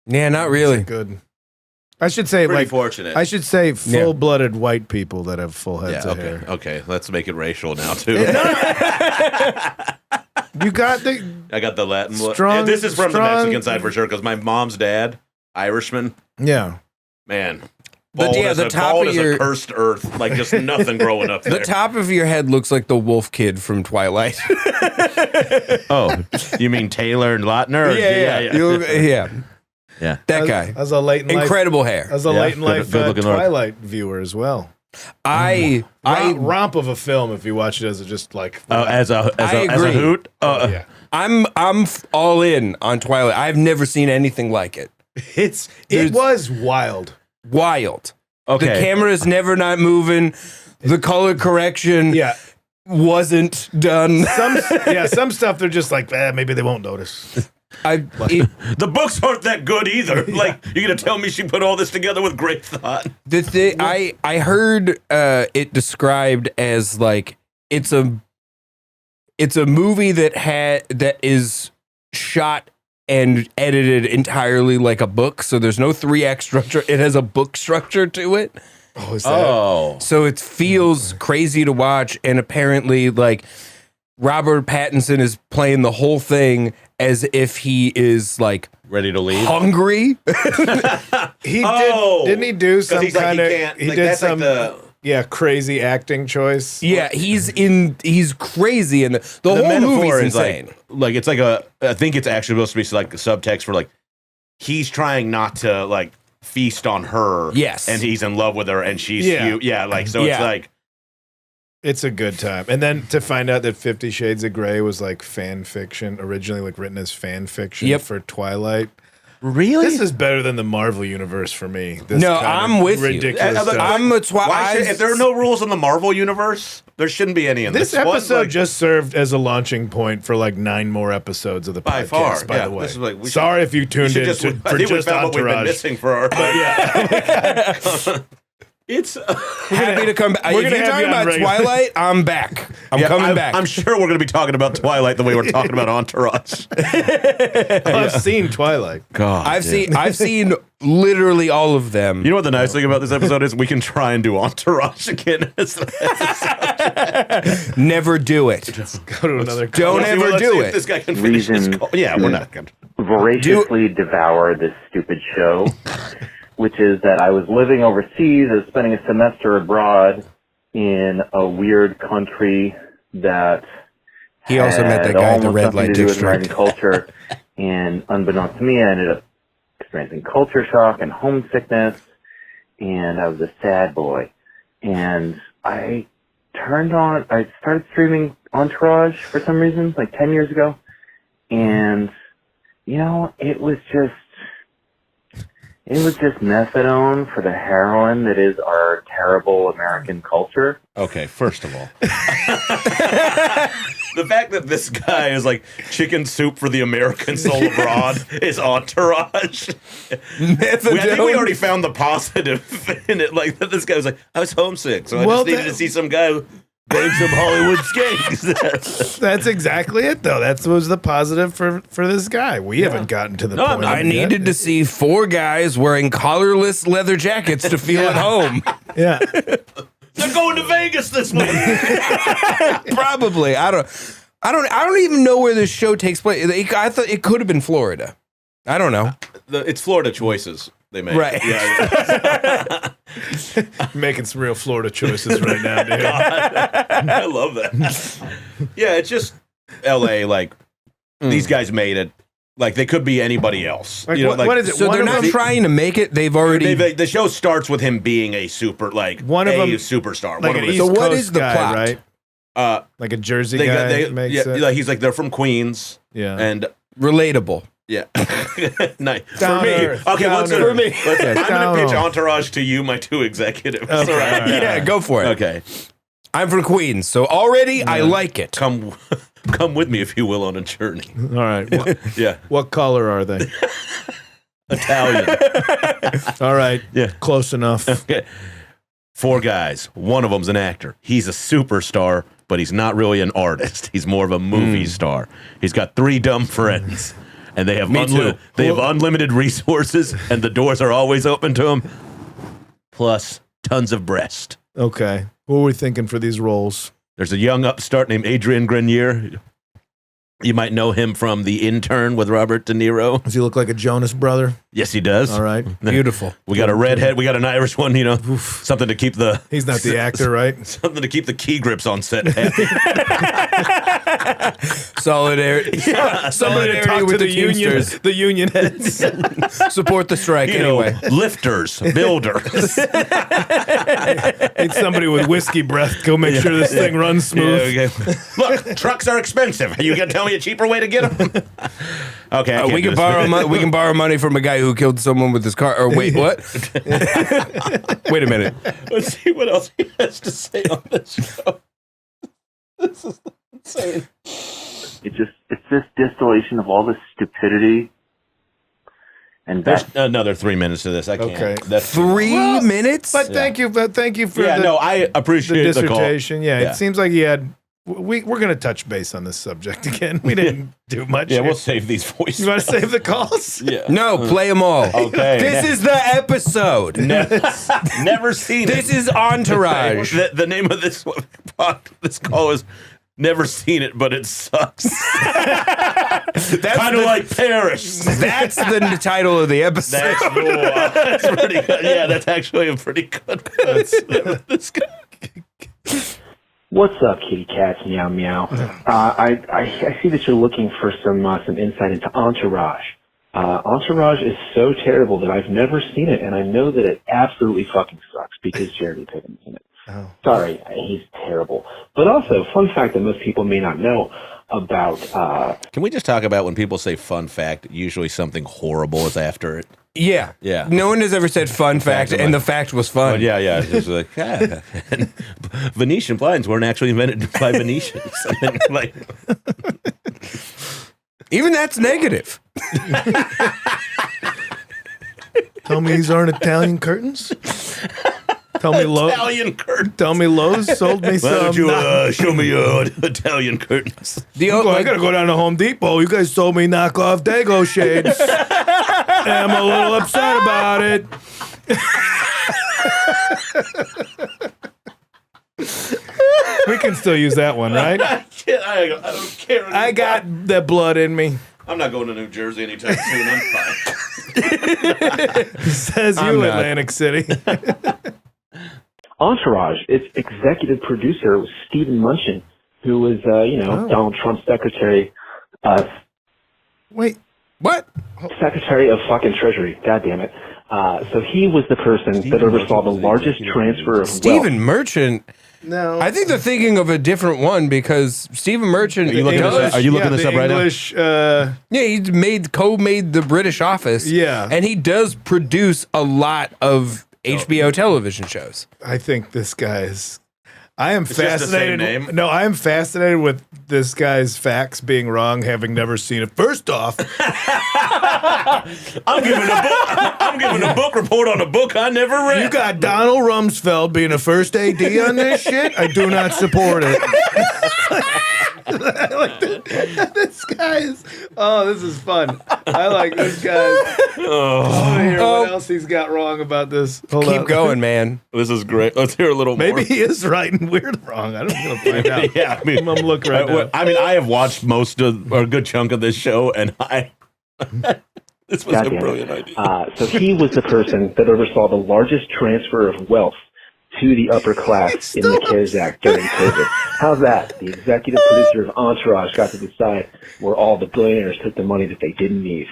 Yeah, not really. Good. I should say Pretty like fortunate. I should say full-blooded white people that have full heads Yeah. of Okay. hair. Okay. Let's make it racial now too. You got the I got the Latin. Strong- This is from the strong- Mexican side for sure, because my mom's dad, Irishman, yeah. man. But Bald yeah, as the a, top bald of as your- a cursed earth, like just nothing growing up The there. top of your head looks like the wolf kid from Twilight. Oh, you mean Taylor and Lautner? Yeah. Yeah. That guy. As a late in life, Incredible hair. as a late in life good looking look. Twilight viewer as well. I Romp of a film if you watch it as a just like As a agree. hoot. yeah. I'm all in on Twilight. I've never seen anything like it. It There's- was wild. Wild. Okay. The camera's never not moving. The color correction Yeah. wasn't done. Some stuff they're just like, maybe they won't notice. The books aren't that good either. Like, you're gonna tell me she put all this together with great thought? The thing I heard it described as like it's a movie that is shot and edited entirely like a book, so there's no 3-act structure. It has a book structure to it. Oh, is that? Oh. So it feels crazy to watch, and apparently like Robert Pattinson is playing the whole thing as if he is like Ready to leave? hungry. He didn't he do some he's like, kind he of can't- he like, did that's like some the- crazy acting choice. Yeah, he's crazy, and the The whole metaphor movie's is insane. like it's like I think it's actually supposed to be like a subtext for like he's trying not to like feast on her. Yes. And he's in love with her and she's Yeah. yeah, like so it's Yeah. like It's a good time. And then to find out that 50 Shades of Grey was like fan fiction, originally like written as fan fiction for Twilight. really This is better than the Marvel universe for me. This No, kind of I'm with you. ridiculous stuff. I'm a if there are no rules in the Marvel universe, there shouldn't be any in This this one, episode like- just served as a launching point for like 9 more episodes of the By podcast. far, by yeah. the way, This is like- we should- sorry if you tuned in I for think we just found what we've been Entourage. missing for our It's Happy to come back. we're If gonna you're have talking you on about regular- Twilight, I'm back. I'm coming back. I'm sure we're going to be talking about Twilight the way we're talking about Entourage. I've seen Twilight. God, I've seen literally all of them. You know what the nice thing about this episode is? We can try and do Entourage again. Never do it. Go to another. Don't Let's see- ever let's do see it. if this guy can finish this Reason call. Yeah, we're not going to. voraciously devour this stupid show, which is that I was living overseas. I was spending a semester abroad in a weird country that He also met that had guy at the almost red nothing light to do with district. American culture. And unbeknownst to me, I ended up experiencing culture shock and homesickness, and I was a sad boy. And I started streaming Entourage for some reason, like 10 years ago. And, you know, it was just methadone for the heroin that is our terrible American culture. Okay, first of all, the fact that this guy is like chicken soup for the American soul abroad is Entourage. I think we already found the positive in it. Like that, this guy was like, I was homesick, so I Well, just needed to see some guy who bang some Hollywood skanks. That's exactly it, though. That was the positive for this guy. We haven't gotten to the point. I yet. needed to see 4 guys wearing collarless leather jackets to feel at home. Yeah. They're going to Vegas this week. Probably. I don't even know where this show takes place. I thought it could have been Florida. I don't know. It's Florida choices they make. Right. Yeah. Making some real Florida choices right now, dude. I love that. Yeah, it's just L.A. Like these guys made it. Like they could be anybody else. Like, you know, what is it? So One they're of not them- trying to make it. They've already. The show starts with him being a superstar. Like One an of East them So what Coast is the guy, plot? right? Like a Jersey guy makes it. like he's like they're from Queens. Yeah. And Relatable. yeah, nice Down for me. earth, Okay, down what's earth. for me? Yeah, I'm down gonna pitch earth. Entourage to you, my two executives. Okay, all right. Yeah, go for it. Okay, I'm from Queens, so already I like it. come with me if you will on a journey. All right. Yeah, What color are they? Italian. All right. Yeah. Close enough. Okay. 4 guys. One of them's an actor. He's a superstar, but he's not really an artist. He's more of a movie star. He's got 3 dumb friends, and they have unlimited resources, and the doors are always open to them. Plus, tons of breast. Okay. What were we thinking for these roles? There's a young upstart named Adrian Grenier. You might know him from The Intern with Robert De Niro. Does he look like a Jonas brother? Yes, he does. All right. Beautiful. We got a redhead. We got an Irish one. You know, something to keep the. He's not the actor, right? Something to keep the key grips on set happy. Solidarity. Solidarity with the Teamsters. the union heads. Support the strike anyway. Lifters, builders. Need somebody with whiskey breath. Go make sure this thing runs smooth. Yeah, okay. Look, trucks are expensive. Are you gonna tell me a cheaper way to get them? Okay, I can't We do can this. we can borrow money from a guy who killed someone with his car. Or wait, what? Wait a minute. Let's see what else he has to say on this show. This is insane. It's this distillation of all this stupidity. And There's that, another 3 minutes to this. I can't. Okay. That's 3 minutes? But thank you for yeah. the, No, I the appreciate the call. dissertation. Yeah, Yeah. it seems like he had. We're going to touch base on this subject again. We didn't do much. Yeah, here. we'll save these voices. You want to save the calls? Yeah. No, play them all. Okay. This is the episode. Never seen This it. is Entourage. The name of this call is Never Seen It, but it sucks. That's Kind of like Paris. That's the title of the episode. That's pretty good. Yeah, that's actually a pretty good one. This guy. What's up, kitty cats? Meow meow. I see that you're looking for some insight into Entourage. Entourage is so terrible that I've never seen it, and I know that it absolutely fucking sucks because Jeremy Piven's in it. Oh. Sorry, he's terrible. But also, fun fact that most people may not know about. Can we just talk about when people say fun fact, usually something horrible is after it? Yeah. Yeah. No one has ever said fun fact, and the fact was fun. But yeah. It's just like, and Venetian blinds weren't actually invented by Venetians. I mean, like, Even that's negative. Tell me these aren't Italian curtains. Tell me Italian curtains. Tell me Lowe's sold me Why some. don't you show me your Italian curtains? I gotta go down to Home Depot. You guys sold me knockoff Dago shades. And I'm a little upset about it. We can still use that one, right? I don't care. I got the blood in me. I'm not going to New Jersey anytime soon. I'm fine. Says I'm you, not. Atlantic City. Entourage. Its executive producer was Stephen Munchin, who was, Donald Trump's secretary, Wait, What? Secretary of fucking Treasury. God damn it. So he was the person that oversaw the largest transfer of wealth. Stephen Merchant. no. I think they're thinking of a different one because Stephen Merchant. Are you looking this up right now? English, Yeah, he's co-made the British Office. Yeah. And he does produce a lot of HBO television shows. I think this guy is. I am just the same fascinated. name? No, I am fascinated with this guy's facts being wrong, having never seen it. First off, I'm giving a book report on a book I never read. you got Donald Rumsfeld being a first AD on this shit. I do not support it. like this guy is. Oh, this is fun. I like this guy. I want to hear what else he's got wrong about this. Keep going, man. This is great. Let's hear a little more. Maybe he is right and we're wrong. I don't know. Find out. Yeah, I mean, I'm looking right now. I mean, I have watched most of or a good chunk of this show, and this was a brilliant idea. So he was the person that oversaw the largest transfer of wealth to the upper class in the CARES Act during COVID. How's that? The executive producer of Entourage got to decide where all the billionaires took the money that they didn't need.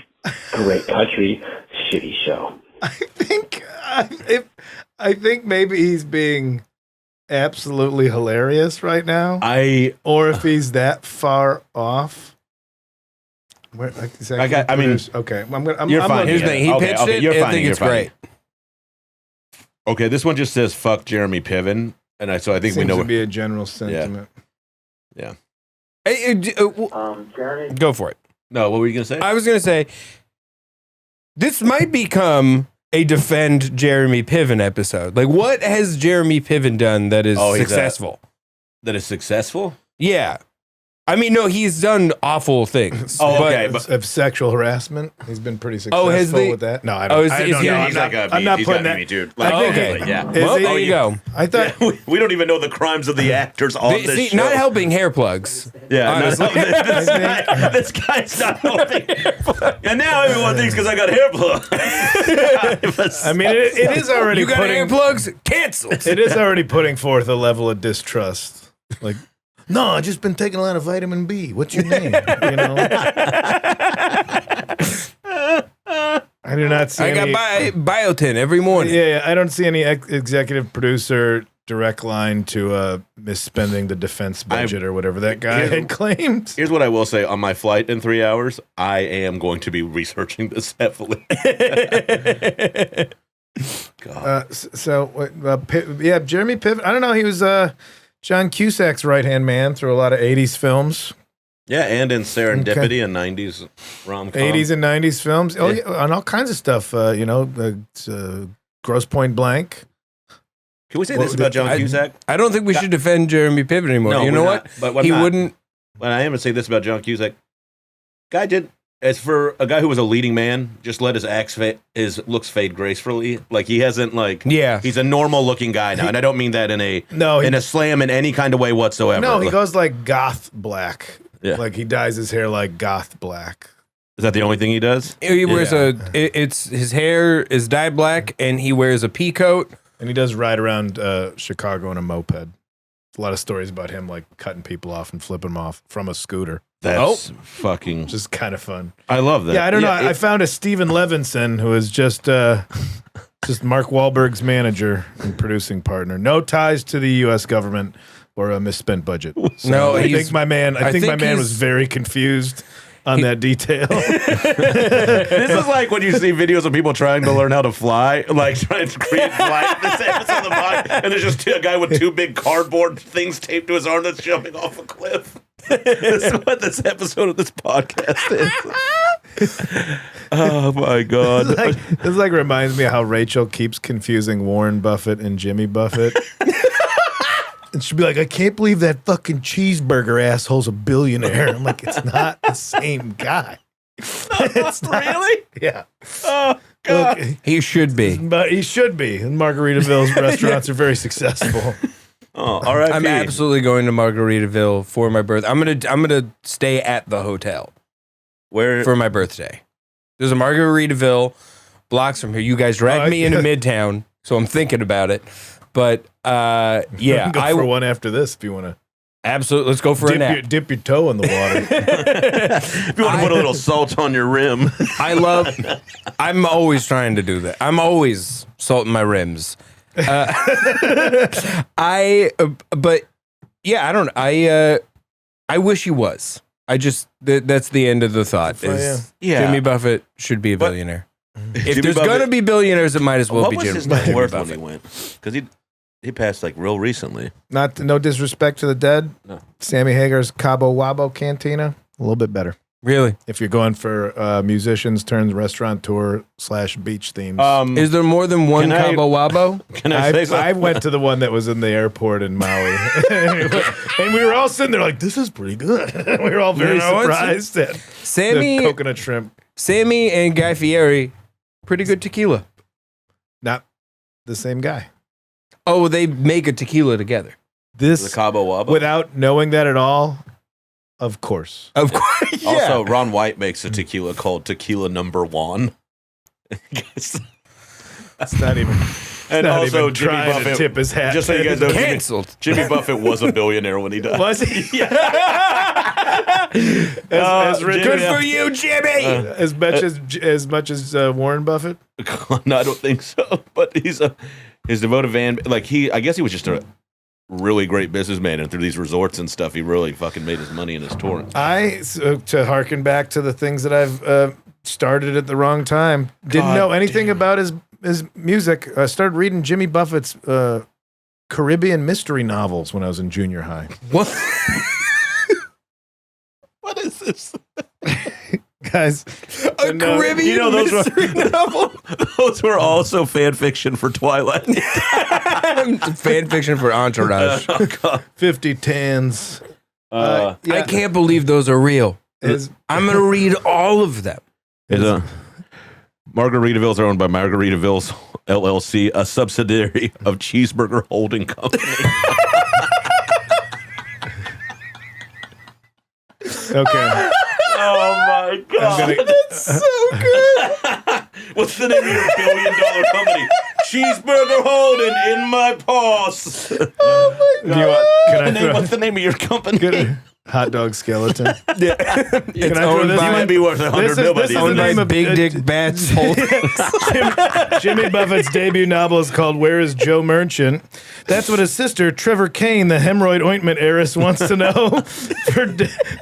Great country, shitty show. I think maybe he's being absolutely hilarious right now. Or if he's that far off. Where, okay. You're fine. Here's the thing. He pitched it. I think it's great. Okay, this one just says "fuck Jeremy Piven," and I think we know. Seems to be a general sentiment. Yeah. Jeremy, Go for it. No, what were you gonna say? I was gonna say this might become a defend Jeremy Piven episode. Like, what has Jeremy Piven done that is successful? That is successful? Yeah. I mean, no, he's done awful things. Oh, okay. But of sexual harassment, he's been pretty successful with that. No, I don't. He's know. I'm not putting that. Me, dude. Okay. Yeah. Well, there you go. I thought we don't even know the crimes of the actors on this show. Not helping hair plugs. Yeah, this guy's not helping. And now everyone thinks because I got hair plugs. I mean, it is already. You got hair plugs? Canceled. It is already putting forth a level of distrust. Like, no, I've just been taking a lot of vitamin B. What's your name? You know. I do not see. I got biotin every morning. Yeah, I don't see any executive producer direct line to misspending the defense budget or whatever that guy had claimed. Here's what I will say: on my flight in 3 hours, I am going to be researching this heavily. God. Jeremy Piven. I don't know. He was John Cusack's right-hand man through a lot of 80s films. Yeah, and in Serendipity and 90s rom-com. 80s and 90s films. Oh, yeah, on all kinds of stuff. Grosse Point Blank. Can we say this about John Cusack? I don't think we should defend Jeremy Piven anymore. No, you know what? But he wouldn't. But I am going to say this about John Cusack. Guy did... As for a guy who was a leading man, just let his looks fade gracefully. Like he hasn't he's a normal looking guy now, and I don't mean that in a slam in any kind of way whatsoever. No, he goes like goth black. Yeah. Like he dyes his hair like goth black. Is that the only thing he does? He wears his hair is dyed black, and he wears a pea coat, and he does ride around Chicago on a moped. A lot of stories about him like cutting people off and flipping them off from a scooter. That's fucking just kind of fun. I love that. Yeah, I don't know. I found a Steven Levinson who is just Mark Wahlberg's manager and producing partner. No ties to the U.S. government or a misspent budget. So no, I think my man was very confused on that detail. This is like when you see videos of people trying to learn how to fly, like trying to create flight. This episode of the pod, and there's just a guy with two big cardboard things taped to his arm that's jumping off a cliff. This is what this episode of this podcast is. Oh my God. This reminds me of how Rachel keeps confusing Warren Buffett and Jimmy Buffett. And she'd be like, I can't believe that fucking cheeseburger asshole's a billionaire. I'm like, it's not the same guy. It's not. Really? Yeah. Oh, God. Look, he should be. But he should be. And Margaritaville's restaurants are very successful. Oh, all right. I'm absolutely going to Margaritaville for my birthday. I'm gonna stay at the hotel. Where for my birthday? There's a Margaritaville blocks from here. You guys dragged me into Midtown, so I'm thinking about it. But yeah, go for one after this if you want to. Absolutely, let's go for a nap. Dip your toe in the water. If you want to put a little salt on your rim. I'm always trying to do that. I'm always salting my rims. But yeah, I don't. I wish he was. I just that's the end of the thought. Jimmy Buffett should be a billionaire. If there's going to be billionaires, it might as well be Jimmy Buffett. What was his net worth when he went? Because he passed like real recently. No disrespect to the dead. No. Sammy Hagar's Cabo Wabo Cantina, a little bit better. Really? If you're going for musicians turned restaurateur / beach themes. Is there more than one Can I- Cabo Wabo? Can I say something? I went to the one that was in the airport in Maui. And we were all sitting there like, this is pretty good. We were all very You know, surprised at Sammy, the coconut shrimp. Sammy and Guy Fieri, pretty good tequila. Not the same guy. Oh, they make a tequila together. The This, Cabo Wabo. without knowing that at all, of course. Of course. Yeah. Also, Ron White makes a tequila called Tequila Number One. It's not even. And not also, even Jimmy trying to Buffett. tip his hat. Just so you guys know, Canceled. Jimmy Buffett was a billionaire when he died. Was he? as rich Good Jimmy- for you, Jimmy. as much as Warren Buffett. No, I don't think so. But his devoted fan, like I guess he was just a really great businessman, and through these resorts and stuff, he really fucking made his money in his touring. To harken back to the things that I've started at the wrong time, didn't know anything about his music. I started reading Jimmy Buffett's Caribbean mystery novels when I was in junior high. What? What is this? Guys, A Caribbean You know, mystery novel? Those were also fan fiction for Twilight. Fan fiction for Entourage. 50 tans. I can't believe those are real. I'm going to read all of them. Margaritavilles are owned by Margaritavilles LLC, a subsidiary of Cheeseburger Holding Company. Okay. Oh my god, That's so good. what's the name of your $1 billion company? Cheeseburger Holding in my paws. Oh my God. What's the name of your company? Hot dog skeleton. It's Can I throw owned this? You by, might be worth $100 This is- million. this is the owned by name of- Big Dick Bats Holdings. Jimmy Buffett's debut novel is called Where is Joe Merchant? That's what his sister, Trevor Kane, the hemorrhoid ointment heiress, wants to know. For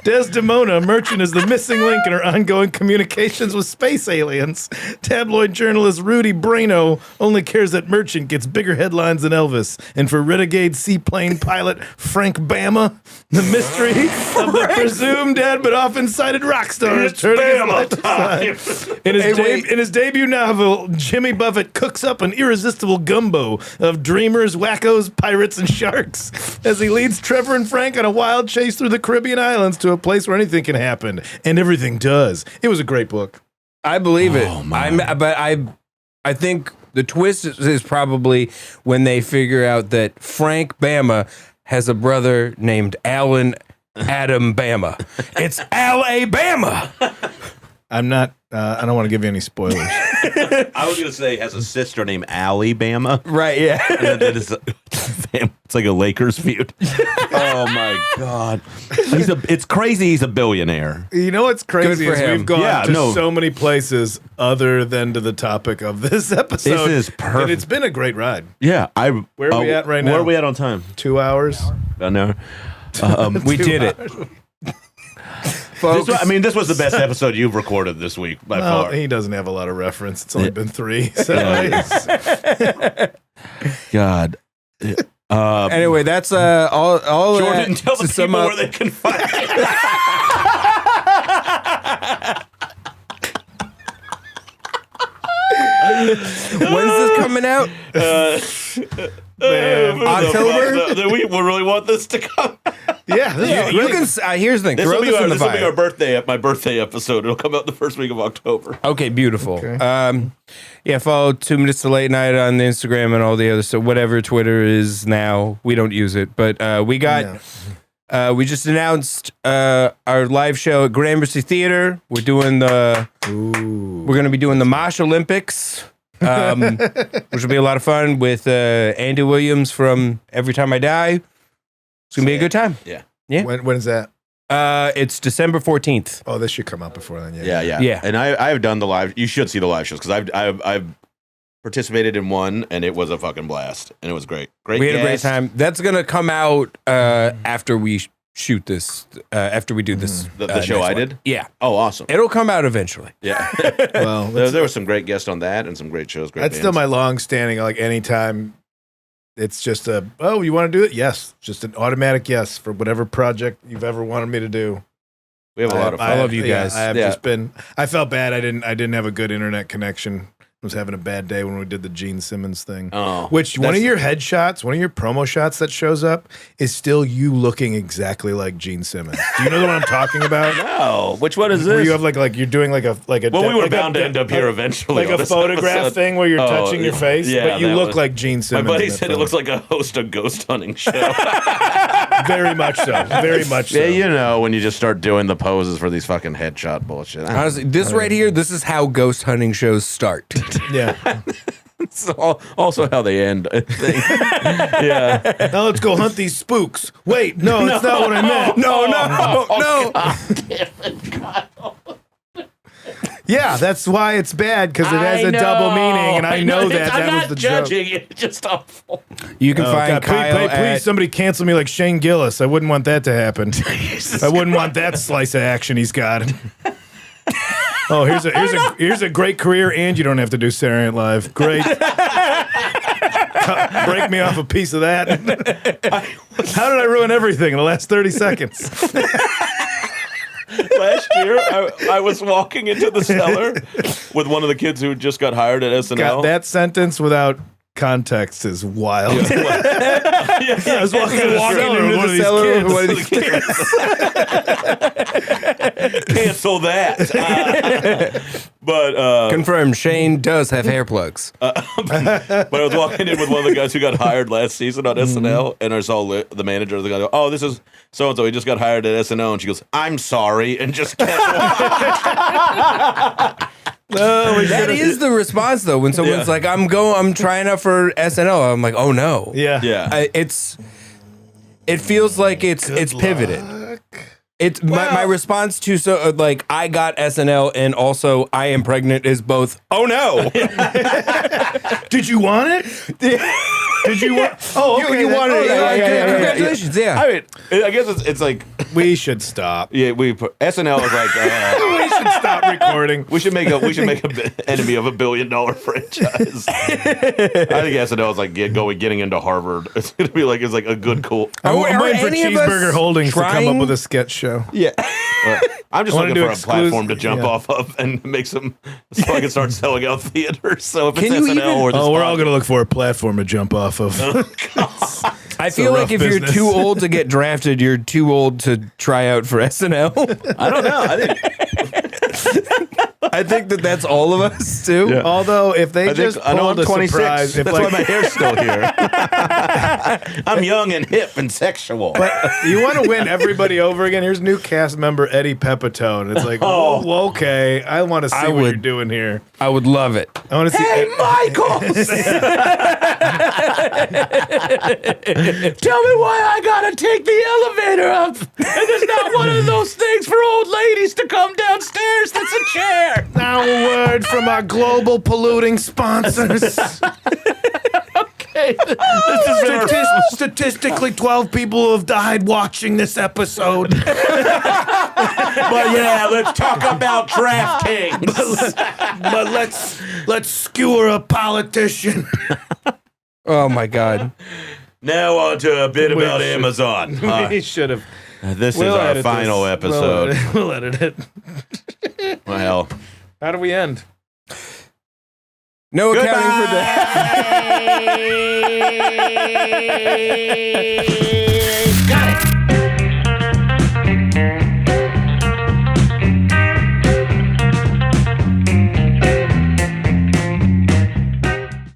Desdemona, Merchant is the missing link in her ongoing communications with space aliens. Tabloid journalist Rudy Brano only cares that Merchant gets bigger headlines than Elvis. And for renegade seaplane pilot Frank Bama, the mystery of the presumed dead but often cited rock star is turning his life aside. In his debut novel, Jimmy Buffett cooks up an irresistible gumbo of dreamers, wackos, pirates, and sharks as he leads Trevor and Frank on a wild chase through the Caribbean islands to a place where anything can happen, and everything does. It was a great book. I believe it. I think the twist is probably when they figure out that Frank Bama has a brother named Alan Adam Bama. It's Alabama. I'm not. I don't want to give you any spoilers. I was going to say has a sister named Alabama. Right, yeah. And then it's like a Lakers feud. Oh my god. It's crazy he's a billionaire. You know what's crazy Good for is him. we've gone Yeah, to no. so many places other than to the topic of this episode. This is perfect. And it's been a great ride. Yeah, Where are we at right now? Where are we at on time? 2 hours. I know. We did it. Folks, This was the best episode you've recorded this week by Well, far. he doesn't have a lot of reference. It's only been 3. So God. anyway, that's all Jordan, that tell the to sum people up. where they can find When's this coming out? October? We really want this to come. yeah, this is You great. can. Here's the thing. This Throw will be this in the our fire. birthday, my birthday episode. It'll come out the first week of October. Okay, beautiful. Okay. Yeah, follow 2 Minutes to Late Night on the Instagram and all the other stuff. Whatever Twitter is now, we don't use it, but we got. We just announced our live show at Gramercy Theater. We're doing We're going to be doing the Mosh Olympics, which will be a lot of fun with Andy Williams from Every Time I Die. It's gonna be a good time. Yeah. Yeah. When is that? It's December 14th. Oh, this should come out before then. Yeah. And I've done the live. You should see the live shows because I've participated in one and it was a fucking blast and it was great. Great. We had a great guest. time. That's gonna come out after we shoot this. After we do this, The show next I one. did. Yeah, Oh, awesome. it'll come out eventually. Yeah. Well, there were some great guests on that and some great shows. Great that's bands. still my long-standing. Like anytime, it's just you want to do it? Yes, just an automatic yes for whatever project you've ever wanted me to do. We have a lot of fun. I love you guys. I have Yeah. just been. I felt bad. I didn't have a good internet connection. I was having a bad day when we did the Gene Simmons thing. Oh, Which one of your headshots, one of your promo shots that shows up is still you looking exactly like Gene Simmons. Do you know what I'm talking about? No, which one is Where this? you have like you're doing like a well, we were like bound to end up here eventually. like on a this photograph episode. thing where you're Oh, touching your face, yeah, but you that look was- like Gene My Simmons. buddy in that said it photo. looks like a host of ghost hunting show. Very much so. Very much so. Yeah, you know, when you just start doing the poses for these fucking headshot bullshit. Honestly, this right here, this is how ghost hunting shows start. Yeah. It's also how they end, I think. Yeah. Now let's go hunt these spooks. Wait, no, that's not what I meant. No. Yeah, that's why it's bad, because it has a double meaning, and I know that I'm that not was the judging. joke. It's just awful. You can Oh, find God, Kyle please, somebody cancel me like Shane Gillis. I wouldn't want that to happen. I wouldn't want that slice of action he's got. Oh, here's a great career, and you don't have to do Saturday Night Live. Great. Break me off a piece of that. How did I ruin everything in the last 30 seconds? Last year, I was walking into the cellar with one of the kids who just got hired at SNL. God, that sentence without context is wild. I was walking into the cellar with one of these kids. Cancel that. But Confirmed, Shane does have hair plugs. but I was walking in with one of the guys who got hired last season on SNL, and I saw the manager of the guy go, "Oh, this is so and so. He just got hired at SNL," and she goes, "I'm sorry," and just kept walking. That is the response though. When someone's Yeah. like, I'm trying out for SNL. I'm like, oh no. Yeah. Yeah. It feels like it's pivoted. It's my response to like I got SNL and also I am pregnant is both. Oh no! Did you want it? Did you want? Oh, okay. You wanted it? Yeah. Congratulations! Yeah. I mean, I guess it's like We should stop. yeah, SNL is like We should stop recording. we should make an enemy of $1 billion franchise. I think SNL is like getting into Harvard. It's gonna be like a good cool. I'm Are waiting for any of us Cheeseburger Holdings to come trying? up with a sketch show. Yeah. I'm just I wanna looking do for a platform to exclusive- jump yeah. off of and make some so I can start selling out theaters. So if it's Can you SNL even- or this Oh, we're all podcast- going to look for a platform to jump off of. I feel a like rough if business. you're too old to get drafted, you're too old to try out for SNL. I don't know. I think that's all of us too. Yeah. Although, if they just I know pulled I'm a 26. surprise, if That's why like, my hair's still here. I'm young and hip and sexual. but you want to win everybody over again, here's new cast member Eddie Pepitone. It's like, oh, okay, I want to see I what you're would- doing here. I would love it. I want to see. Michael! Tell me why I gotta take the elevator up. And there's not one of those things for old ladies to come downstairs that's a chair. Now a word from our global polluting sponsors. This is Statistically, 12 people have died watching this episode. But yeah, let's talk about DraftKings. But let's skewer a politician. Oh my god. Now on to a bit about should- Amazon. We should have. This is our final episode. We'll edit it. Well, How do we end? No accounting for that. goodbye.